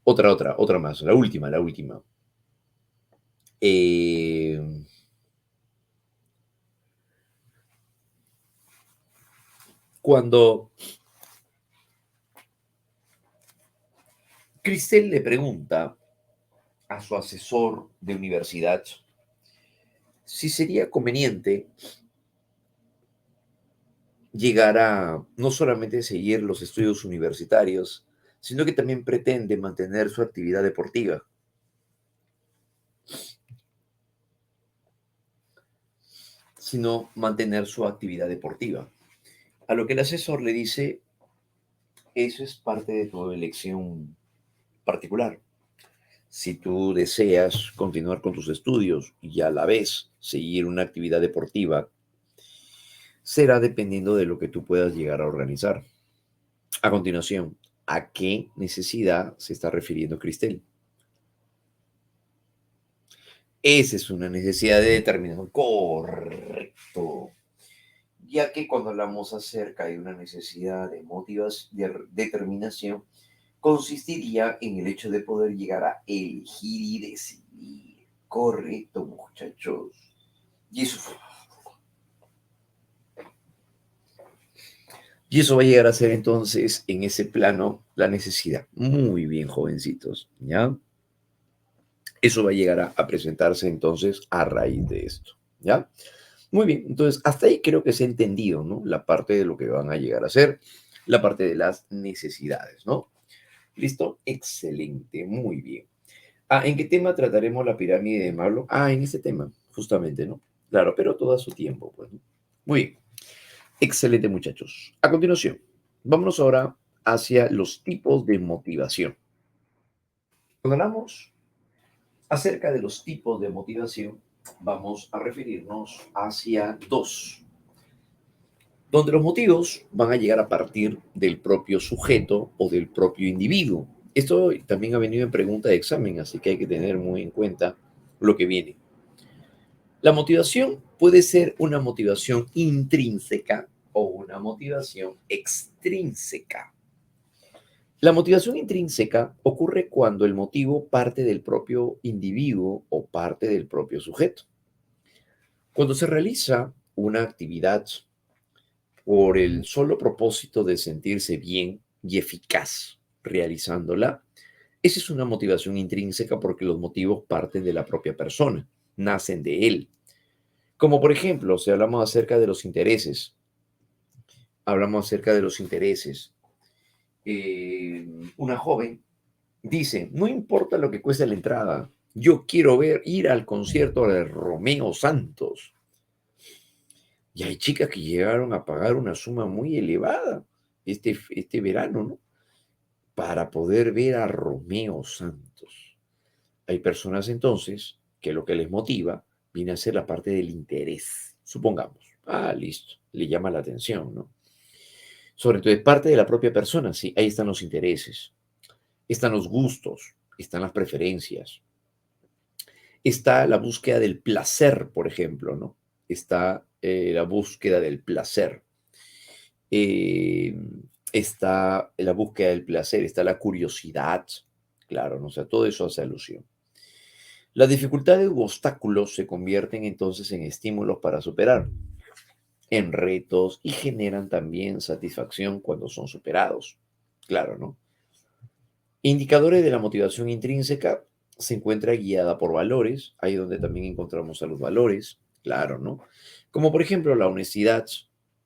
Otra más. La última, la última. Eh, Cuando Cristel le pregunta a su asesor de universidad si sería conveniente llegar a no solamente seguir los estudios universitarios, sino que también pretende mantener su actividad deportiva, sino mantener su actividad deportiva. A lo que el asesor le dice, eso es parte de tu elección particular. Si tú deseas continuar con tus estudios y a la vez seguir una actividad deportiva, será dependiendo de lo que tú puedas llegar a organizar. A continuación, ¿a qué necesidad se está refiriendo Cristel? Esa es una necesidad de determinación. Correcto. Ya que cuando hablamos acerca de una necesidad de determinación, consistiría en el hecho de poder llegar a elegir y decidir. Correcto, muchachos. Y eso, y eso va a llegar a ser entonces en ese plano la necesidad. Muy bien, jovencitos. ¿Ya? Eso va a llegar a presentarse entonces a raíz de esto. ¿Ya? Muy bien, entonces hasta ahí creo que se ha entendido, ¿no? La parte de lo que van a llegar a ser, la parte de las necesidades, ¿no? ¿Listo? Excelente, muy bien. ¿En qué tema trataremos la pirámide de Maslow? En ese tema, justamente, ¿no? Claro, pero todo a su tiempo, pues, ¿no? Muy bien, excelente, muchachos. A continuación, vámonos ahora hacia los tipos de motivación. Cuando hablamos acerca de los tipos de motivación, vamos a referirnos hacia dos, donde los motivos van a llegar a partir del propio sujeto o del propio individuo. Esto también ha venido en pregunta de examen, así que hay que tener muy en cuenta lo que viene. La motivación puede ser una motivación intrínseca o una motivación extrínseca. La motivación intrínseca ocurre cuando el motivo parte del propio individuo o parte del propio sujeto. Cuando se realiza una actividad por el solo propósito de sentirse bien y eficaz realizándola, esa es una motivación intrínseca porque los motivos parten de la propia persona, nacen de él. Como por ejemplo, si hablamos acerca de los intereses, hablamos acerca de los intereses. Una joven dice, no importa lo que cueste la entrada, yo quiero ir al concierto de Romeo Santos. Y hay chicas que llegaron a pagar una suma muy elevada este verano, ¿no? Para poder ver a Romeo Santos. Hay personas entonces que lo que les motiva viene a ser la parte del interés. Supongamos, listo, le llama la atención, ¿no? Sobre todo es parte de la propia persona, sí, ahí están los intereses, están los gustos, están las preferencias, está la búsqueda del placer, por ejemplo, ¿no? Está la búsqueda del placer. eh, Está la búsqueda del placer, está la curiosidad, claro, ¿no? O sea, todo eso hace alusión. Las dificultades u obstáculos se convierten entonces en estímulos para superar, en retos y generan también satisfacción cuando son superados. Claro, ¿no? Indicadores de la motivación intrínseca se encuentra guiada por valores, ahí donde también encontramos a los valores, claro, ¿no? Como por ejemplo la honestidad,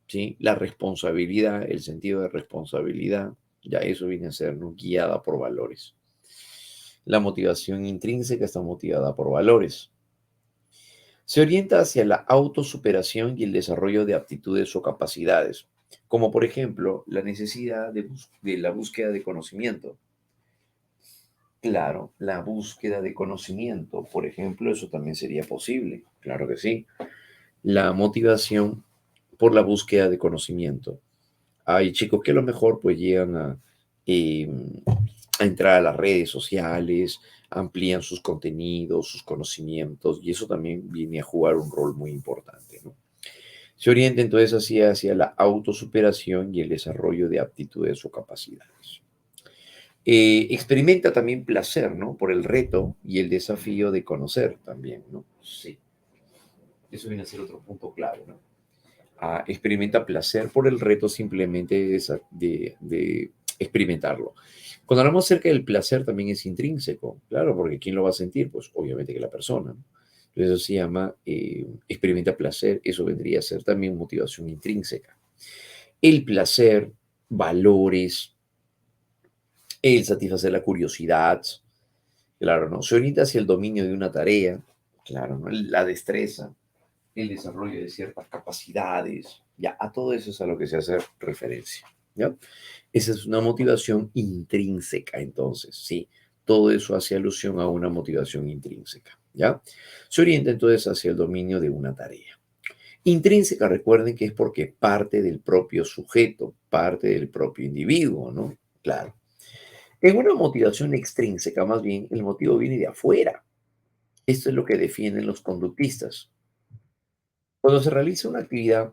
¿sí? La responsabilidad, el sentido de responsabilidad, ya eso viene a ser, ¿no? Guiada por valores. La motivación intrínseca está motivada por valores. Se orienta hacia la autosuperación y el desarrollo de aptitudes o capacidades, como por ejemplo la necesidad de la búsqueda de conocimiento. Claro, la búsqueda de conocimiento, por ejemplo, eso también sería posible, claro que sí. La motivación por la búsqueda de conocimiento. Hay chicos que a lo mejor pues llegan eh, a entrar a las redes sociales, amplían sus contenidos, sus conocimientos, y eso también viene a jugar un rol muy importante, ¿no? Se orienta entonces hacia la autosuperación y el desarrollo de aptitudes o capacidades. Experimenta también placer, ¿no? Por el reto y el desafío de conocer también, ¿no? Sí, eso viene a ser otro punto clave, ¿no? Experimenta placer por el reto simplemente de experimentarlo. Cuando hablamos acerca del placer también es intrínseco, claro, porque ¿quién lo va a sentir? Pues obviamente que la persona, ¿no? Entonces eso se llama experimenta placer, eso vendría a ser también motivación intrínseca. El placer, valores, el satisfacer la curiosidad, claro, ¿no? Se orienta hacia el dominio de una tarea, claro, ¿no? La destreza, el desarrollo de ciertas capacidades, ya a todo eso es a lo que se hace referencia, ¿ya? Esa es una motivación intrínseca, entonces, sí, todo eso hace alusión a una motivación intrínseca, ¿ya? Se orienta entonces hacia el dominio de una tarea. Intrínseca, recuerden que es porque parte del propio sujeto, parte del propio individuo, ¿no? Claro. En una motivación extrínseca, más bien, el motivo viene de afuera. Esto es lo que defienden los conductistas. Cuando se realiza una actividad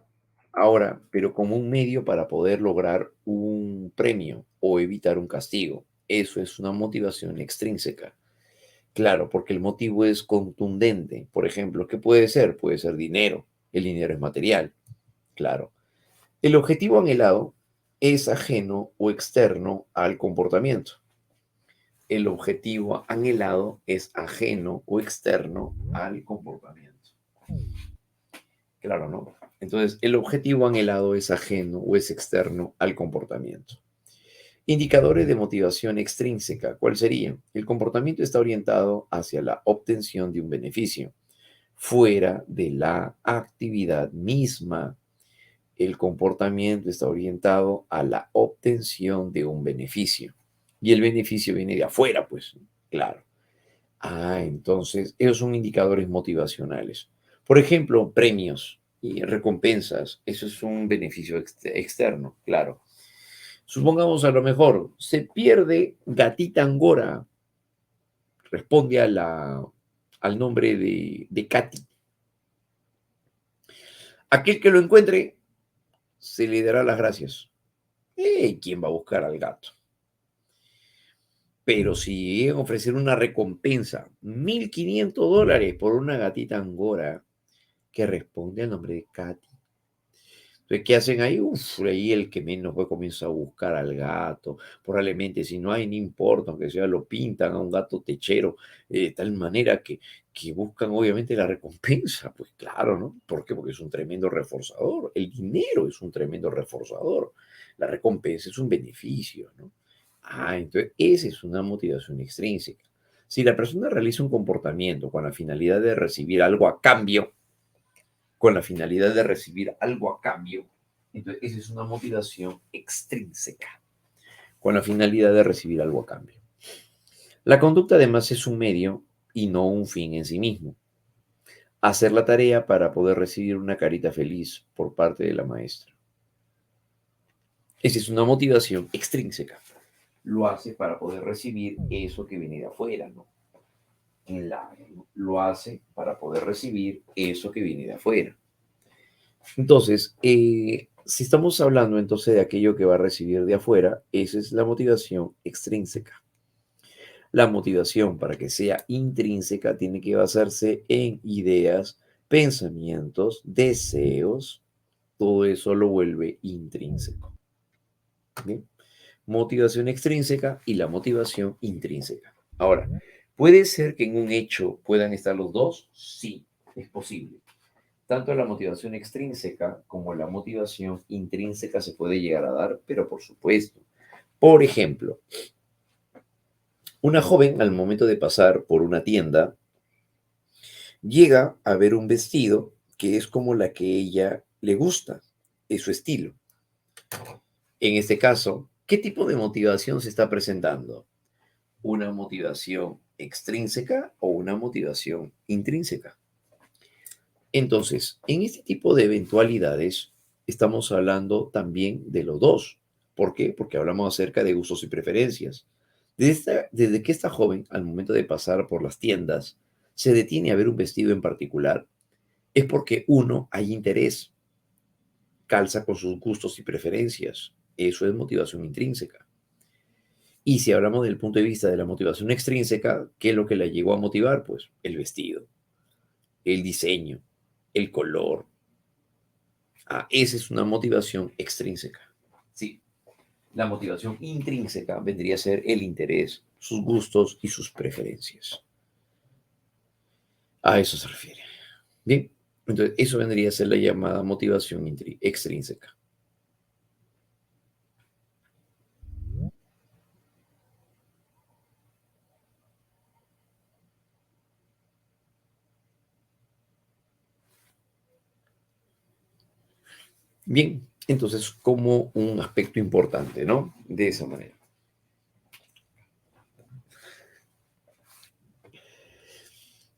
ahora, pero como un medio para poder lograr un premio o evitar un castigo, eso es una motivación extrínseca. Claro, porque el motivo es contundente. Por ejemplo, ¿qué puede ser? Puede ser dinero. El dinero es material. Claro. El objetivo anhelado es ajeno o externo al comportamiento. El objetivo anhelado es ajeno o externo al comportamiento. Claro, ¿no? Entonces, el objetivo anhelado es ajeno o es externo al comportamiento. Indicadores de motivación extrínseca. ¿Cuál sería? El comportamiento está orientado hacia la obtención de un beneficio, fuera de la actividad misma. El comportamiento está orientado a la obtención de un beneficio. Y el beneficio viene de afuera, pues, claro. Entonces, esos son indicadores motivacionales. Por ejemplo, premios y recompensas. Eso es un beneficio externo, claro. Supongamos a lo mejor, se pierde gatita angora, responde al nombre de Katy. Aquel que lo encuentre, se le dará las gracias. ¿Quién va a buscar al gato? Pero si llegan a ofrecer una recompensa, $1,500 por una gatita angora que responde al nombre de Katy. Entonces, ¿qué hacen ahí? Ahí el que menos pues comienza a buscar al gato. Probablemente, si no hay, no importa, aunque sea lo pintan a un gato techero, de tal manera que buscan obviamente la recompensa. Pues claro, ¿no? ¿Por qué? Porque es un tremendo reforzador. El dinero es un tremendo reforzador. La recompensa es un beneficio, ¿no? Entonces, esa es una motivación extrínseca. Si la persona realiza un comportamiento con la finalidad de recibir algo a cambio, con la finalidad de recibir algo a cambio. Entonces, esa es una motivación extrínseca, con la finalidad de recibir algo a cambio. La conducta además es un medio y no un fin en sí mismo. Hacer la tarea para poder recibir una carita feliz por parte de la maestra. Esa es una motivación extrínseca. Lo hace para poder recibir eso que viene de afuera, ¿no? Lo hace para poder recibir eso que viene de afuera. Entonces, si estamos hablando entonces de aquello que va a recibir de afuera, esa es la motivación extrínseca. La motivación para que sea intrínseca tiene que basarse en ideas, pensamientos, deseos. Todo eso lo vuelve intrínseco. ¿Bien? Motivación extrínseca y la motivación intrínseca. Ahora, ¿puede ser que en un hecho puedan estar los dos? Sí, es posible. Tanto la motivación extrínseca como la motivación intrínseca se puede llegar a dar, pero por supuesto. Por ejemplo, una joven al momento de pasar por una tienda llega a ver un vestido que es como la que ella le gusta, es su estilo. En este caso, ¿qué tipo de motivación se está presentando? ¿Una motivación extrínseca o una motivación intrínseca? Entonces, en este tipo de eventualidades, estamos hablando también de los dos. ¿Por qué? Porque hablamos acerca de gustos y preferencias. Desde que esta joven, al momento de pasar por las tiendas, se detiene a ver un vestido en particular, es porque uno, hay interés, calza con sus gustos y preferencias. Eso es motivación intrínseca. Y si hablamos del punto de vista de la motivación extrínseca, ¿qué es lo que la llegó a motivar? Pues el vestido, el diseño, el color. Ah, esa es una motivación extrínseca. Sí, la motivación intrínseca vendría a ser el interés, sus gustos y sus preferencias. A eso se refiere. Bien, entonces eso vendría a ser la llamada motivación extrínseca. Bien, entonces como un aspecto importante, ¿no? De esa manera.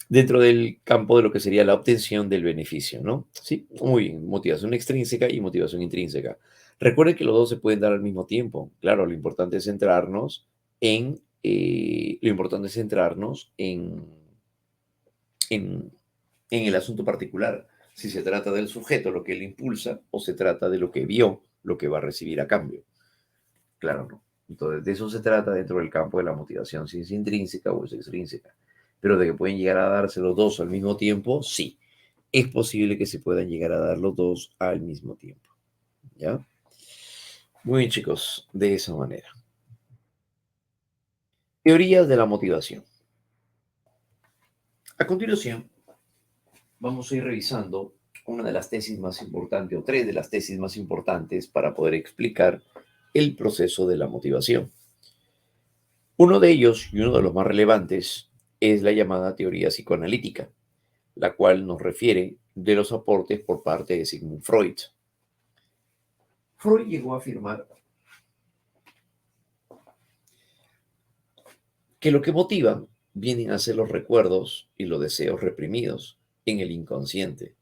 Dentro del campo de lo que sería la obtención del beneficio, ¿no? Sí, muy bien, motivación extrínseca y motivación intrínseca. Recuerden que los dos se pueden dar al mismo tiempo. Claro, lo importante es centrarnos lo importante es centrarnos en, en el asunto particular. Si se trata del sujeto, lo que le impulsa, o se trata de lo que vio, lo que va a recibir a cambio. Claro, ¿no? Entonces, de eso se trata dentro del campo de la motivación, si es intrínseca o es extrínseca. Pero de que pueden llegar a darse los dos al mismo tiempo, sí. Es posible que se puedan llegar a dar los dos al mismo tiempo. ¿Ya? Muy bien, chicos, de esa manera. Teorías de la motivación. A continuación, vamos a ir revisando una de las tesis más importantes, o tres de las tesis más importantes para poder explicar el proceso de la motivación. Uno de ellos, y uno de los más relevantes, es la llamada teoría psicoanalítica, la cual nos refiere de los aportes por parte de Sigmund Freud. Freud llegó a afirmar que lo que motiva vienen a ser los recuerdos y los deseos reprimidos en el inconsciente.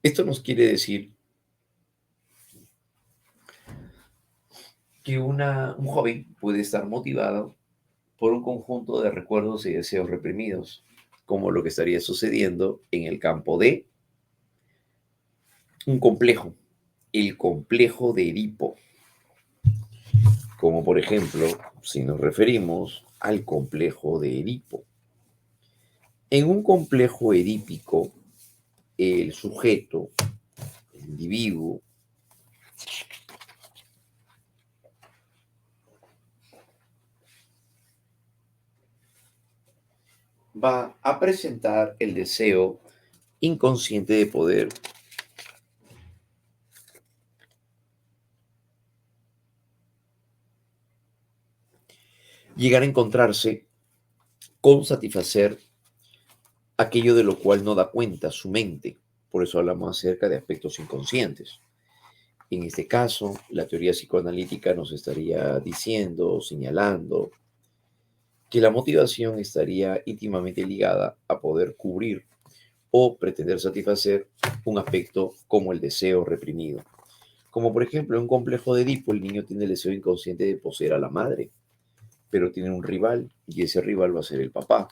Esto nos quiere decir que un joven puede estar motivado por un conjunto de recuerdos y deseos reprimidos, como lo que estaría sucediendo en el campo de un complejo, el complejo de Edipo, como por ejemplo, si nos referimos al complejo de Edipo. En un complejo edípico, el sujeto, el individuo, va a presentar el deseo inconsciente de poder llegar a encontrarse con satisfacer aquello de lo cual no da cuenta su mente. Por eso hablamos acerca de aspectos inconscientes. En este caso, la teoría psicoanalítica nos estaría diciendo, señalando, que la motivación estaría íntimamente ligada a poder cubrir o pretender satisfacer un aspecto como el deseo reprimido. Como por ejemplo, en un complejo de Edipo, el niño tiene el deseo inconsciente de poseer a la madre, pero tiene un rival y ese rival va a ser el papá.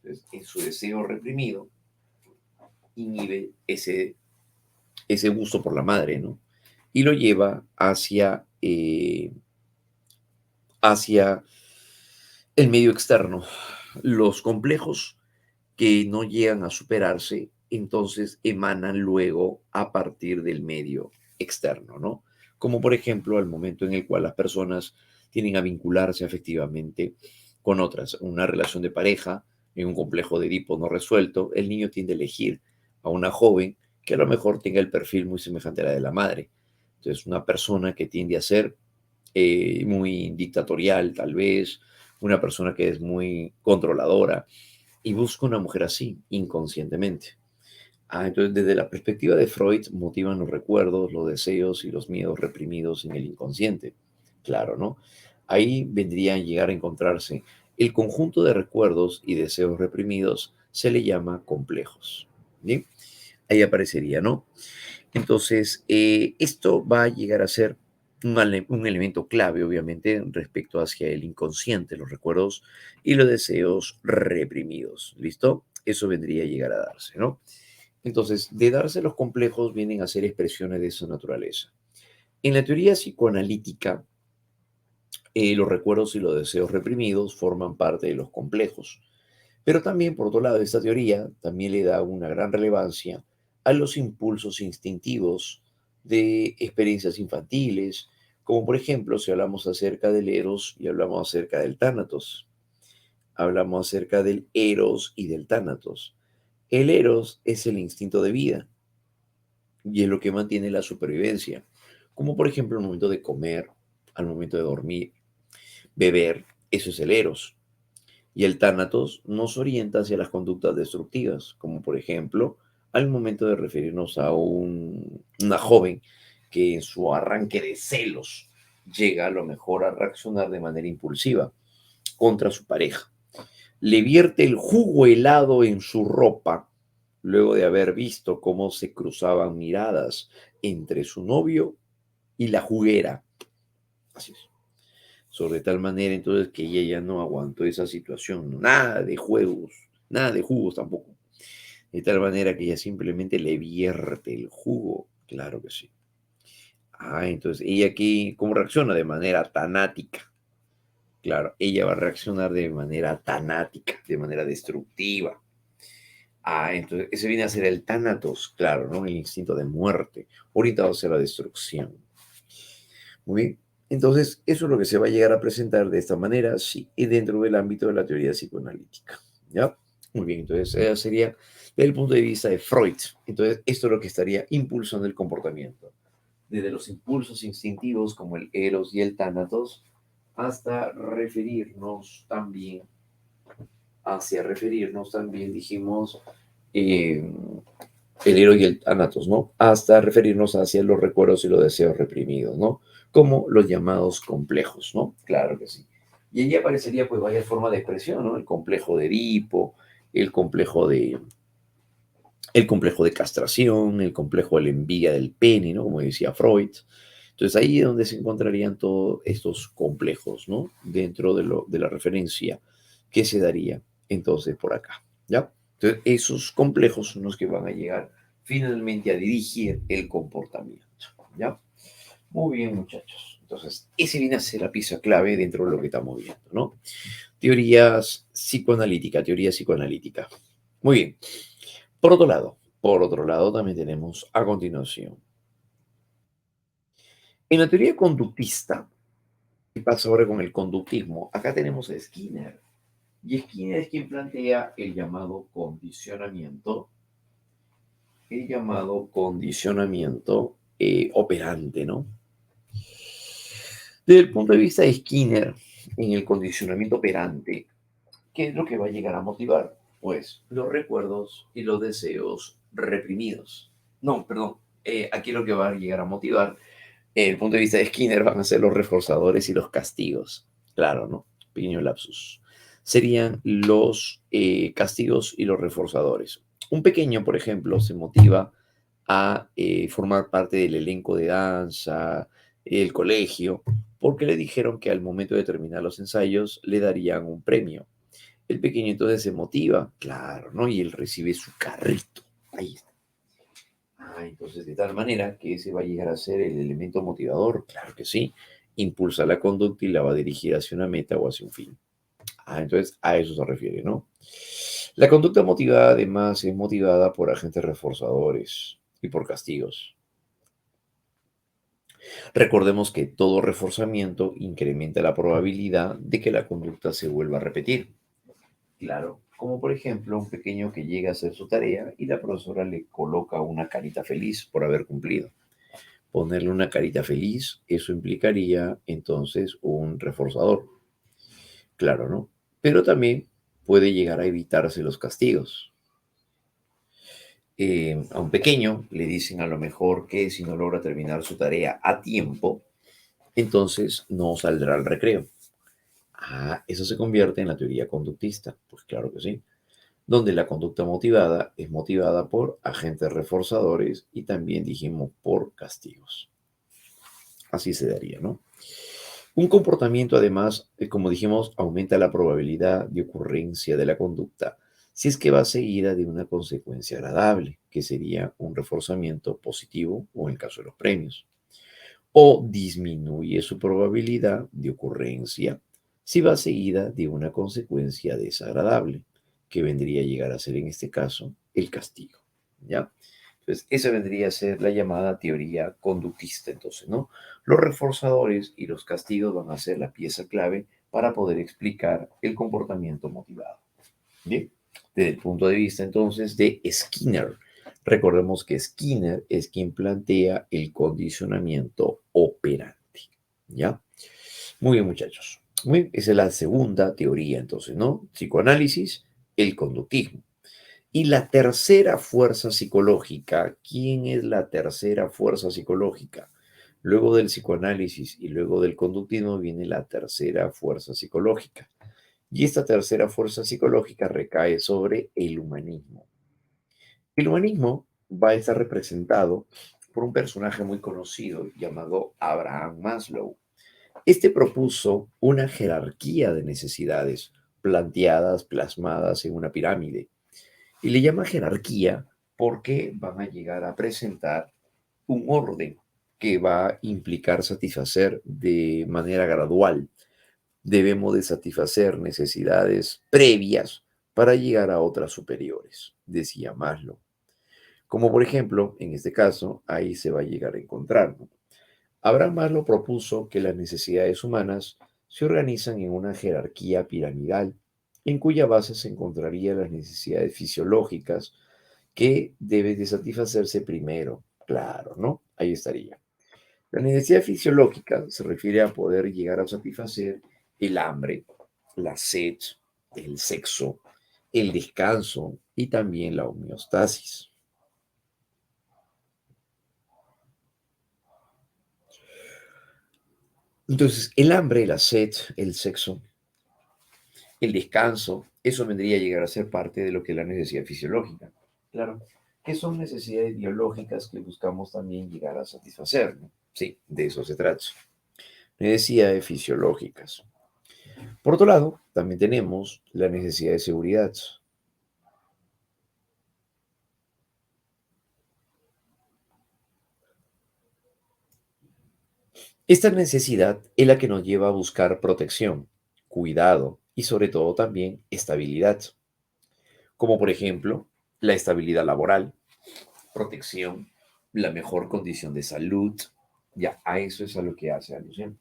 Entonces, en su deseo reprimido, inhibe ese gusto por la madre, ¿no? Y lo lleva hacia el medio externo. Los complejos que no llegan a superarse, entonces emanan luego a partir del medio externo, ¿no? Como por ejemplo al momento en el cual las personas tienen a vincularse afectivamente con otras, una relación de pareja, en un complejo de Edipo no resuelto, el niño tiende a elegir a una joven que a lo mejor tenga el perfil muy semejante a la de la madre. Entonces, una persona que tiende a ser muy dictatorial, tal vez, una persona que es muy controladora, y busca una mujer así, inconscientemente. Entonces, desde la perspectiva de Freud, motivan los recuerdos, los deseos y los miedos reprimidos en el inconsciente. Claro, ¿no? Ahí vendría a llegar a encontrarse el conjunto de recuerdos y deseos reprimidos, se le llama complejos. ¿Sí? Ahí aparecería, ¿no? Entonces, esto va a llegar a ser un elemento clave, obviamente, respecto hacia el inconsciente, los recuerdos y los deseos reprimidos. ¿Listo? Eso vendría a llegar a darse, ¿no? Entonces, de darse los complejos vienen a ser expresiones de esa naturaleza. En la teoría psicoanalítica, los recuerdos y los deseos reprimidos forman parte de los complejos. Pero también, por otro lado, esta teoría también le da una gran relevancia a los impulsos instintivos de experiencias infantiles, como por ejemplo, si hablamos acerca del eros y hablamos acerca del tánatos, hablamos acerca del eros y del tánatos. El eros es el instinto de vida y es lo que mantiene la supervivencia, como por ejemplo al momento de comer, al momento de dormir, beber, eso es el eros. Y el tánatos nos orienta hacia las conductas destructivas, como por ejemplo al momento de referirnos a una joven que en su arranque de celos llega a lo mejor a reaccionar de manera impulsiva contra su pareja. Le vierte el jugo helado en su ropa luego de haber visto cómo se cruzaban miradas entre su novio y la juguera. Así es. Sobre tal manera entonces que ella ya no aguantó esa situación, nada de juegos, nada de jugos tampoco. De tal manera que ella simplemente le vierte el jugo, claro que sí. Entonces ella aquí, ¿cómo reacciona? De manera tanática. Claro, ella va a reaccionar de manera tanática, de manera destructiva. Entonces ese viene a ser el tánatos, claro, ¿no? El instinto de muerte, orientado hacia la destrucción. Muy bien. Entonces, eso es lo que se va a llegar a presentar de esta manera, sí, y dentro del ámbito de la teoría psicoanalítica. ¿Ya? Muy bien, entonces, sería desde el punto de vista de Freud. Entonces, esto es lo que estaría impulsando el comportamiento. Desde los impulsos instintivos como el eros y el tánatos, hasta referirnos también, dijimos, eh, el héroe y el Thanatos, ¿no? Hasta referirnos hacia los recuerdos y los deseos reprimidos, ¿no? Como los llamados complejos, ¿no? Claro que sí. Y allí aparecería, pues, varias formas de expresión, ¿no? El complejo de, el complejo de castración, el complejo de la envidia del pene, ¿no? Como decía Freud. Entonces, ahí es donde se encontrarían todos estos complejos, ¿no? Dentro de la referencia que se daría entonces por acá, ¿ya? Entonces, esos complejos son los que van a llegar finalmente a dirigir el comportamiento, ¿ya? Muy bien, muchachos. Entonces, ese viene a ser la pieza clave dentro de lo que estamos viendo, ¿no? Teoría psicoanalítica. Muy bien. Por otro lado, también tenemos a continuación. En la teoría conductista, ¿qué pasa ahora con el conductismo? Acá tenemos a Skinner. Y Skinner es quien plantea el llamado condicionamiento operante, ¿no? Desde el punto de vista de Skinner, en el condicionamiento operante, ¿qué es lo que va a llegar a motivar? Pues los recuerdos y los deseos reprimidos. No, perdón. Aquí lo que va a llegar a motivar, desde el punto de vista de Skinner, van a ser los reforzadores y los castigos. Claro, ¿no? Pequeño lapsus. Serían los castigos y los reforzadores. Un pequeño, por ejemplo, se motiva a formar parte del elenco de danza, el colegio, porque le dijeron que al momento de terminar los ensayos le darían un premio. El pequeño entonces se motiva, claro, ¿no? Y él recibe su carrito. Ahí está. Entonces de tal manera que ese va a llegar a ser el elemento motivador, claro que sí. impulsa la conducta y la va a dirigir hacia una meta o hacia un fin. Entonces a eso se refiere, ¿no? La conducta motivada además es motivada por agentes reforzadores y por castigos. Recordemos que todo reforzamiento incrementa la probabilidad de que la conducta se vuelva a repetir. Claro, como por ejemplo un pequeño que llega a hacer su tarea y la profesora le coloca una carita feliz por haber cumplido. Ponerle una carita feliz, eso implicaría entonces un reforzador. Claro, ¿no? Pero también puede llegar a evitarse los castigos. A un pequeño le dicen a lo mejor que si no logra terminar su tarea a tiempo, entonces no saldrá al recreo. Eso se convierte en la teoría conductista. Pues claro que sí. Donde la conducta motivada es motivada por agentes reforzadores y también dijimos por castigos. Así se daría, ¿no? Un comportamiento, además, como dijimos, aumenta la probabilidad de ocurrencia de la conducta si es que va seguida de una consecuencia agradable, que sería un reforzamiento positivo o en el caso de los premios, o disminuye su probabilidad de ocurrencia si va seguida de una consecuencia desagradable, que vendría a llegar a ser en este caso el castigo. ¿Ya? Entonces, esa vendría a ser la llamada teoría conductista. Entonces, ¿no? Los reforzadores y los castigos van a ser la pieza clave para poder explicar el comportamiento motivado. Bien, desde el punto de vista entonces de Skinner. Recordemos que Skinner es quien plantea el condicionamiento operante. ¿Ya? Muy bien, muchachos. Muy bien, esa es la segunda teoría, entonces, ¿no? Psicoanálisis, el conductismo. Y la tercera fuerza psicológica, ¿quién es la tercera fuerza psicológica? Luego del psicoanálisis y luego del conductismo viene la tercera fuerza psicológica. Y esta tercera fuerza psicológica recae sobre el humanismo. El humanismo va a estar representado por un personaje muy conocido llamado Abraham Maslow. Este propuso una jerarquía de necesidades planteadas, plasmadas en una pirámide. Y le llama jerarquía porque van a llegar a presentar un orden que va a implicar satisfacer de manera gradual. Debemos de satisfacer necesidades previas para llegar a otras superiores, decía Maslow. Como por ejemplo, en este caso, ahí se va a llegar a encontrar, ¿no? Abraham Maslow propuso que las necesidades humanas se organizan en una jerarquía piramidal, en cuya base se encontrarían las necesidades fisiológicas que deben de satisfacerse primero. Claro, ¿no? Ahí estaría. La necesidad fisiológica se refiere a poder llegar a satisfacer el hambre, la sed, el sexo, el descanso y también la homeostasis. Entonces, el hambre, la sed, el sexo, el descanso, eso vendría a llegar a ser parte de lo que es la necesidad fisiológica. Claro, que son necesidades biológicas que buscamos también llegar a satisfacer, ¿no? Sí, de eso se trata. Necesidades fisiológicas. Por otro lado, también tenemos la necesidad de seguridad. Esta necesidad es la que nos lleva a buscar protección, cuidado y sobre todo también estabilidad, como por ejemplo la estabilidad laboral, protección, la mejor condición de salud. Ya, a eso es a lo que hace alusión.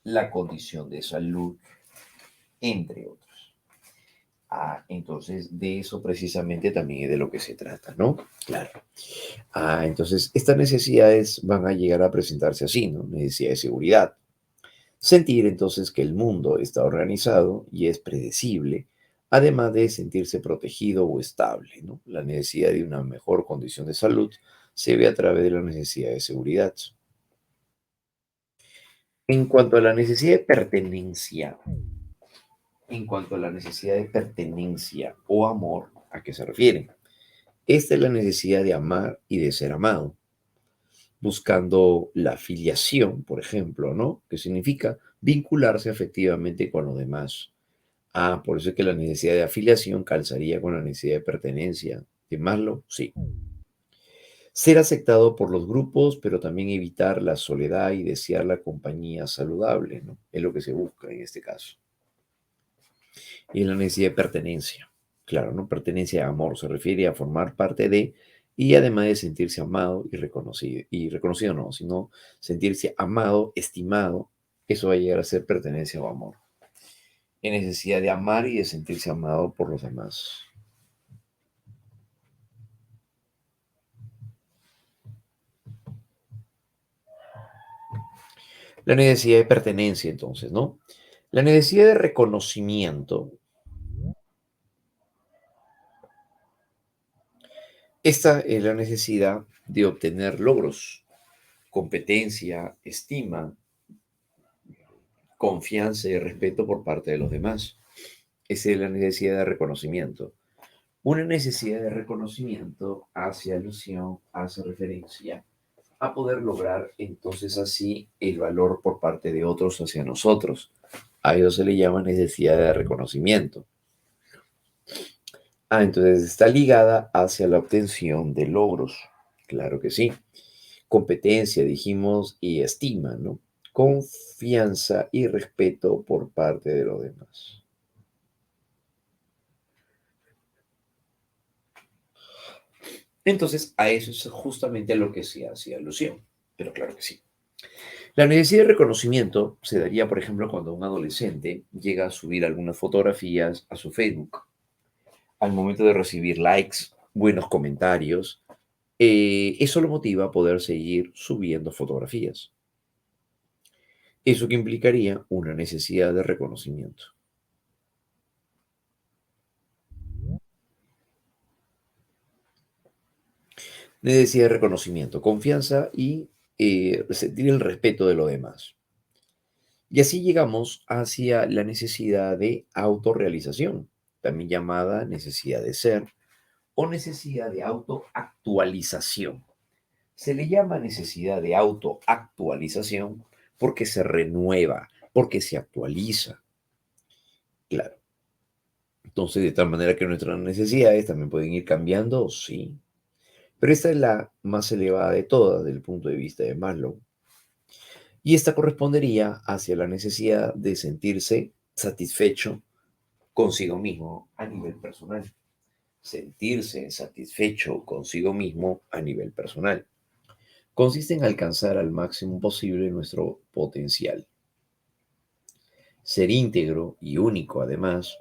La condición de salud, entre otros. Entonces, de eso precisamente también es de lo que se trata, ¿no? Claro. Entonces, estas necesidades van a llegar a presentarse así, ¿no? Necesidad de seguridad. Sentir entonces que el mundo está organizado y es predecible, además de sentirse protegido o estable, ¿no? La necesidad de una mejor condición de salud se ve a través de la necesidad de seguridad. En cuanto a la necesidad de pertenencia, en cuanto a la necesidad de pertenencia o amor, ¿a qué se refiere? Esta es la necesidad de amar y de ser amado, buscando la filiación, por ejemplo, ¿no? Que significa vincularse afectivamente con los demás. Por eso es que la necesidad de afiliación calzaría con la necesidad de pertenencia. ¿De Maslow? Sí. Ser aceptado por los grupos, pero también evitar la soledad y desear la compañía saludable, ¿no? Es lo que se busca en este caso. Y la necesidad de pertenencia. Claro, ¿no? Pertenencia a amor se refiere a formar parte de y además de sentirse amado y reconocido no, sino sentirse amado, estimado, eso va a llegar a ser pertenencia o amor. En necesidad de amar y de sentirse amado por los demás. La necesidad de pertenencia, entonces, ¿no? La necesidad de reconocimiento. Esta es la necesidad de obtener logros, competencia, estima, confianza y respeto por parte de los demás. Esa es la necesidad de reconocimiento. Una necesidad de reconocimiento hace alusión, hace referencia a poder lograr entonces así el valor por parte de otros hacia nosotros. A eso se le llama necesidad de reconocimiento. Entonces está ligada hacia la obtención de logros. Claro que sí. Competencia, dijimos, y estima, ¿no? Confianza y respeto por parte de los demás. Entonces, a eso es justamente a lo que se hace alusión. Pero claro que sí. La necesidad de reconocimiento se daría, por ejemplo, cuando un adolescente llega a subir algunas fotografías a su Facebook. Al momento de recibir likes, buenos comentarios, eso lo motiva a poder seguir subiendo fotografías. Eso que implicaría una necesidad de reconocimiento. Necesidad de reconocimiento, confianza y sentir el respeto de los demás. Y así llegamos hacia la necesidad de autorrealización, también llamada necesidad de ser o necesidad de autoactualización. Se le llama necesidad de autoactualización porque se renueva, porque se actualiza. Claro. Entonces, de tal manera que nuestras necesidades también pueden ir cambiando, sí. Pero esta es la más elevada de todas desde el punto de vista de Maslow. Y esta correspondería hacia la necesidad de sentirse satisfecho consigo mismo a nivel personal. Sentirse satisfecho consigo mismo a nivel personal. Consiste en alcanzar al máximo posible nuestro potencial. Ser íntegro y único además,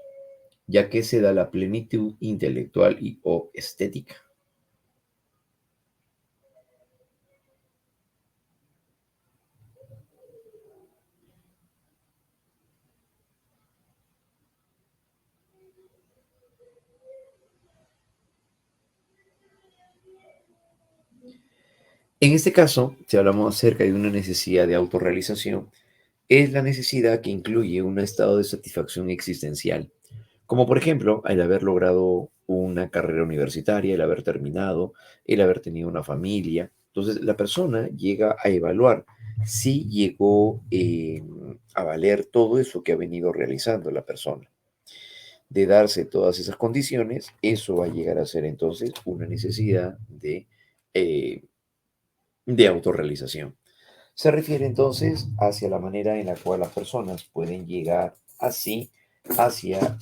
ya que se da la plenitud intelectual y o estética. En este caso, si hablamos acerca de una necesidad de autorrealización, es la necesidad que incluye un estado de satisfacción existencial, como por ejemplo el haber logrado una carrera universitaria, el haber terminado, el haber tenido una familia. Entonces, la persona llega a evaluar si llegó a valer todo eso que ha venido realizando la persona. De darse todas esas condiciones, eso va a llegar a ser entonces una necesidad eh, de autorrealización. Se refiere entonces hacia la manera en la cual las personas pueden llegar así hacia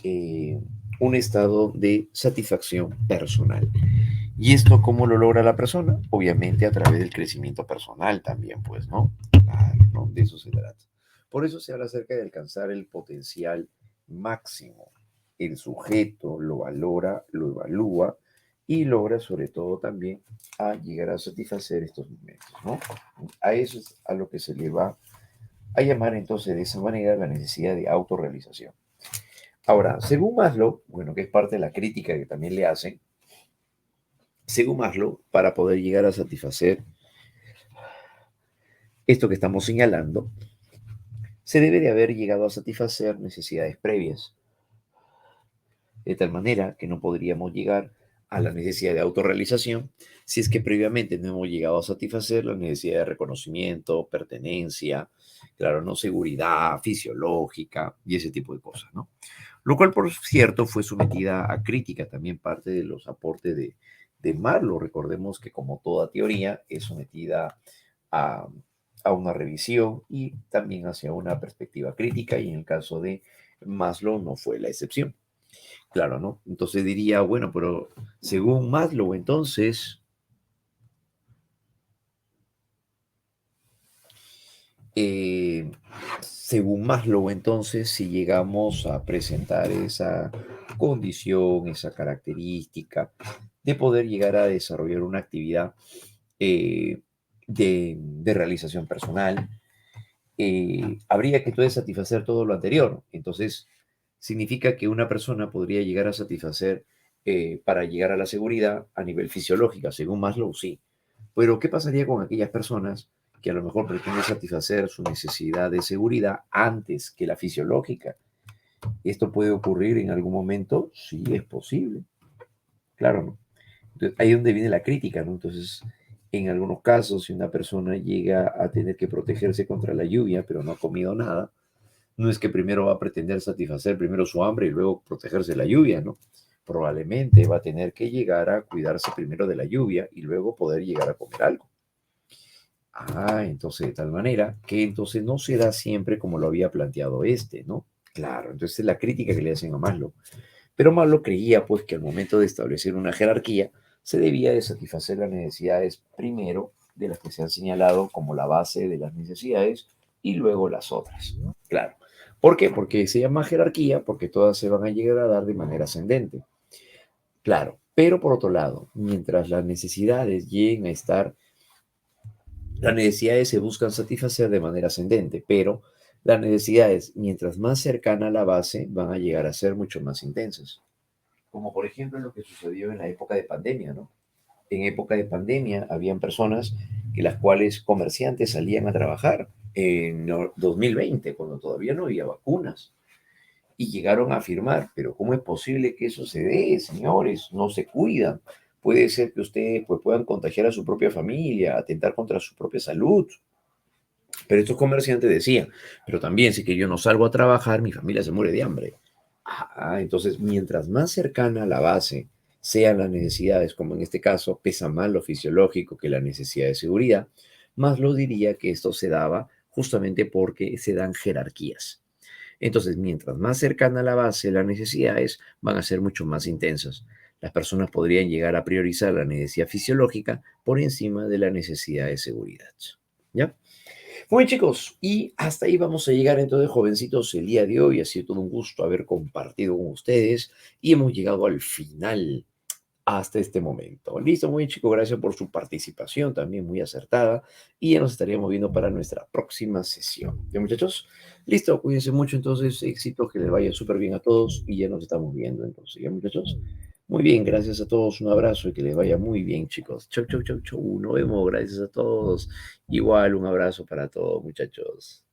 un estado de satisfacción personal. ¿Y esto cómo lo logra la persona? Obviamente a través del crecimiento personal también, pues, ¿no? Claro, ¿no? De eso se trata. Por eso se habla acerca de alcanzar el potencial máximo. El sujeto lo valora, lo evalúa y logra sobre todo también a llegar a satisfacer estos momentos, ¿no? A eso es a lo que se le va a llamar entonces de esa manera la necesidad de autorrealización. Ahora, según Maslow, bueno, que es parte de la crítica que también le hacen, según Maslow, para poder llegar a satisfacer esto que estamos señalando, se debe de haber llegado a satisfacer necesidades previas, de tal manera que no podríamos llegar a la necesidad de autorrealización si es que previamente no hemos llegado a satisfacer la necesidad de reconocimiento, pertenencia, claro, no seguridad fisiológica y ese tipo de cosas, ¿no? Lo cual, por cierto, fue sometida a crítica también parte de los aportes de Maslow. Recordemos que como toda teoría es sometida a, a una revisión y también hacia una perspectiva crítica, y en el caso de Maslow no fue la excepción. Claro, ¿no? Entonces diría, bueno, pero según Maslow, entonces, eh, según Maslow, entonces, si llegamos a presentar esa condición, esa característica de poder llegar a desarrollar una actividad de realización personal, habría que entonces satisfacer todo lo anterior. Entonces, significa que una persona podría llegar a satisfacer para llegar a la seguridad a nivel fisiológico, según Maslow, sí. Pero, ¿qué pasaría con aquellas personas que a lo mejor pretenden satisfacer su necesidad de seguridad antes que la fisiológica? ¿Esto puede ocurrir en algún momento? Sí, es posible. Claro, ¿no? Entonces, ahí es donde viene la crítica, ¿no? Entonces, en algunos casos, si una persona llega a tener que protegerse contra la lluvia, pero no ha comido nada, no es que primero va a pretender satisfacer primero su hambre y luego protegerse de la lluvia, ¿no? Probablemente va a tener que llegar a cuidarse primero de la lluvia y luego poder llegar a comer algo. Entonces de tal manera que entonces no se da siempre como lo había planteado este, ¿no? Claro, entonces es la crítica que le hacen a Maslow. Pero Maslow creía pues que al momento de establecer una jerarquía se debía de satisfacer las necesidades primero de las que se han señalado como la base de las necesidades y luego las otras. Claro. ¿Por qué? Porque se llama jerarquía porque todas se van a llegar a dar de manera ascendente. Claro. Pero por otro lado, mientras las necesidades lleguen a estar, las necesidades se buscan satisfacer de manera ascendente, pero las necesidades, mientras más cercana a la base, van a llegar a ser mucho más intensas. Como por ejemplo lo que sucedió en la época de pandemia, ¿no? En época de pandemia habían personas que las cuales comerciantes salían a trabajar en 2020, cuando todavía no había vacunas, y llegaron a afirmar, pero ¿cómo es posible que eso se dé, señores? No se cuidan. Puede ser que ustedes pues, puedan contagiar a su propia familia, atentar contra su propia salud. Pero estos comerciantes decían, pero también si que yo no salgo a trabajar, mi familia se muere de hambre. Entonces, mientras más cercana a la base sean las necesidades, como en este caso, pesa más lo fisiológico que la necesidad de seguridad, más lo diría que esto se daba justamente porque se dan jerarquías. Entonces, mientras más cercana a la base las necesidades van a ser mucho más intensas. Las personas podrían llegar a priorizar la necesidad fisiológica por encima de la necesidad de seguridad. ¿Ya? Muy bien, chicos, y hasta ahí vamos a llegar entonces, jovencitos, el día de hoy. Ha sido todo un gusto haber compartido con ustedes y hemos llegado al final hasta este momento. Listo, muy bien, chicos, gracias por su participación, también muy acertada, y ya nos estaríamos viendo para nuestra próxima sesión. ¿Bien, muchachos? Listo, cuídense mucho, entonces, éxito, que les vaya súper bien a todos y ya nos estamos viendo, entonces, ¿ya, muchachos? Muy bien, gracias a todos, un abrazo y que les vaya muy bien, chicos. Chau, chau, chau, chau, nos vemos, gracias a todos. Igual, un abrazo para todos, muchachos.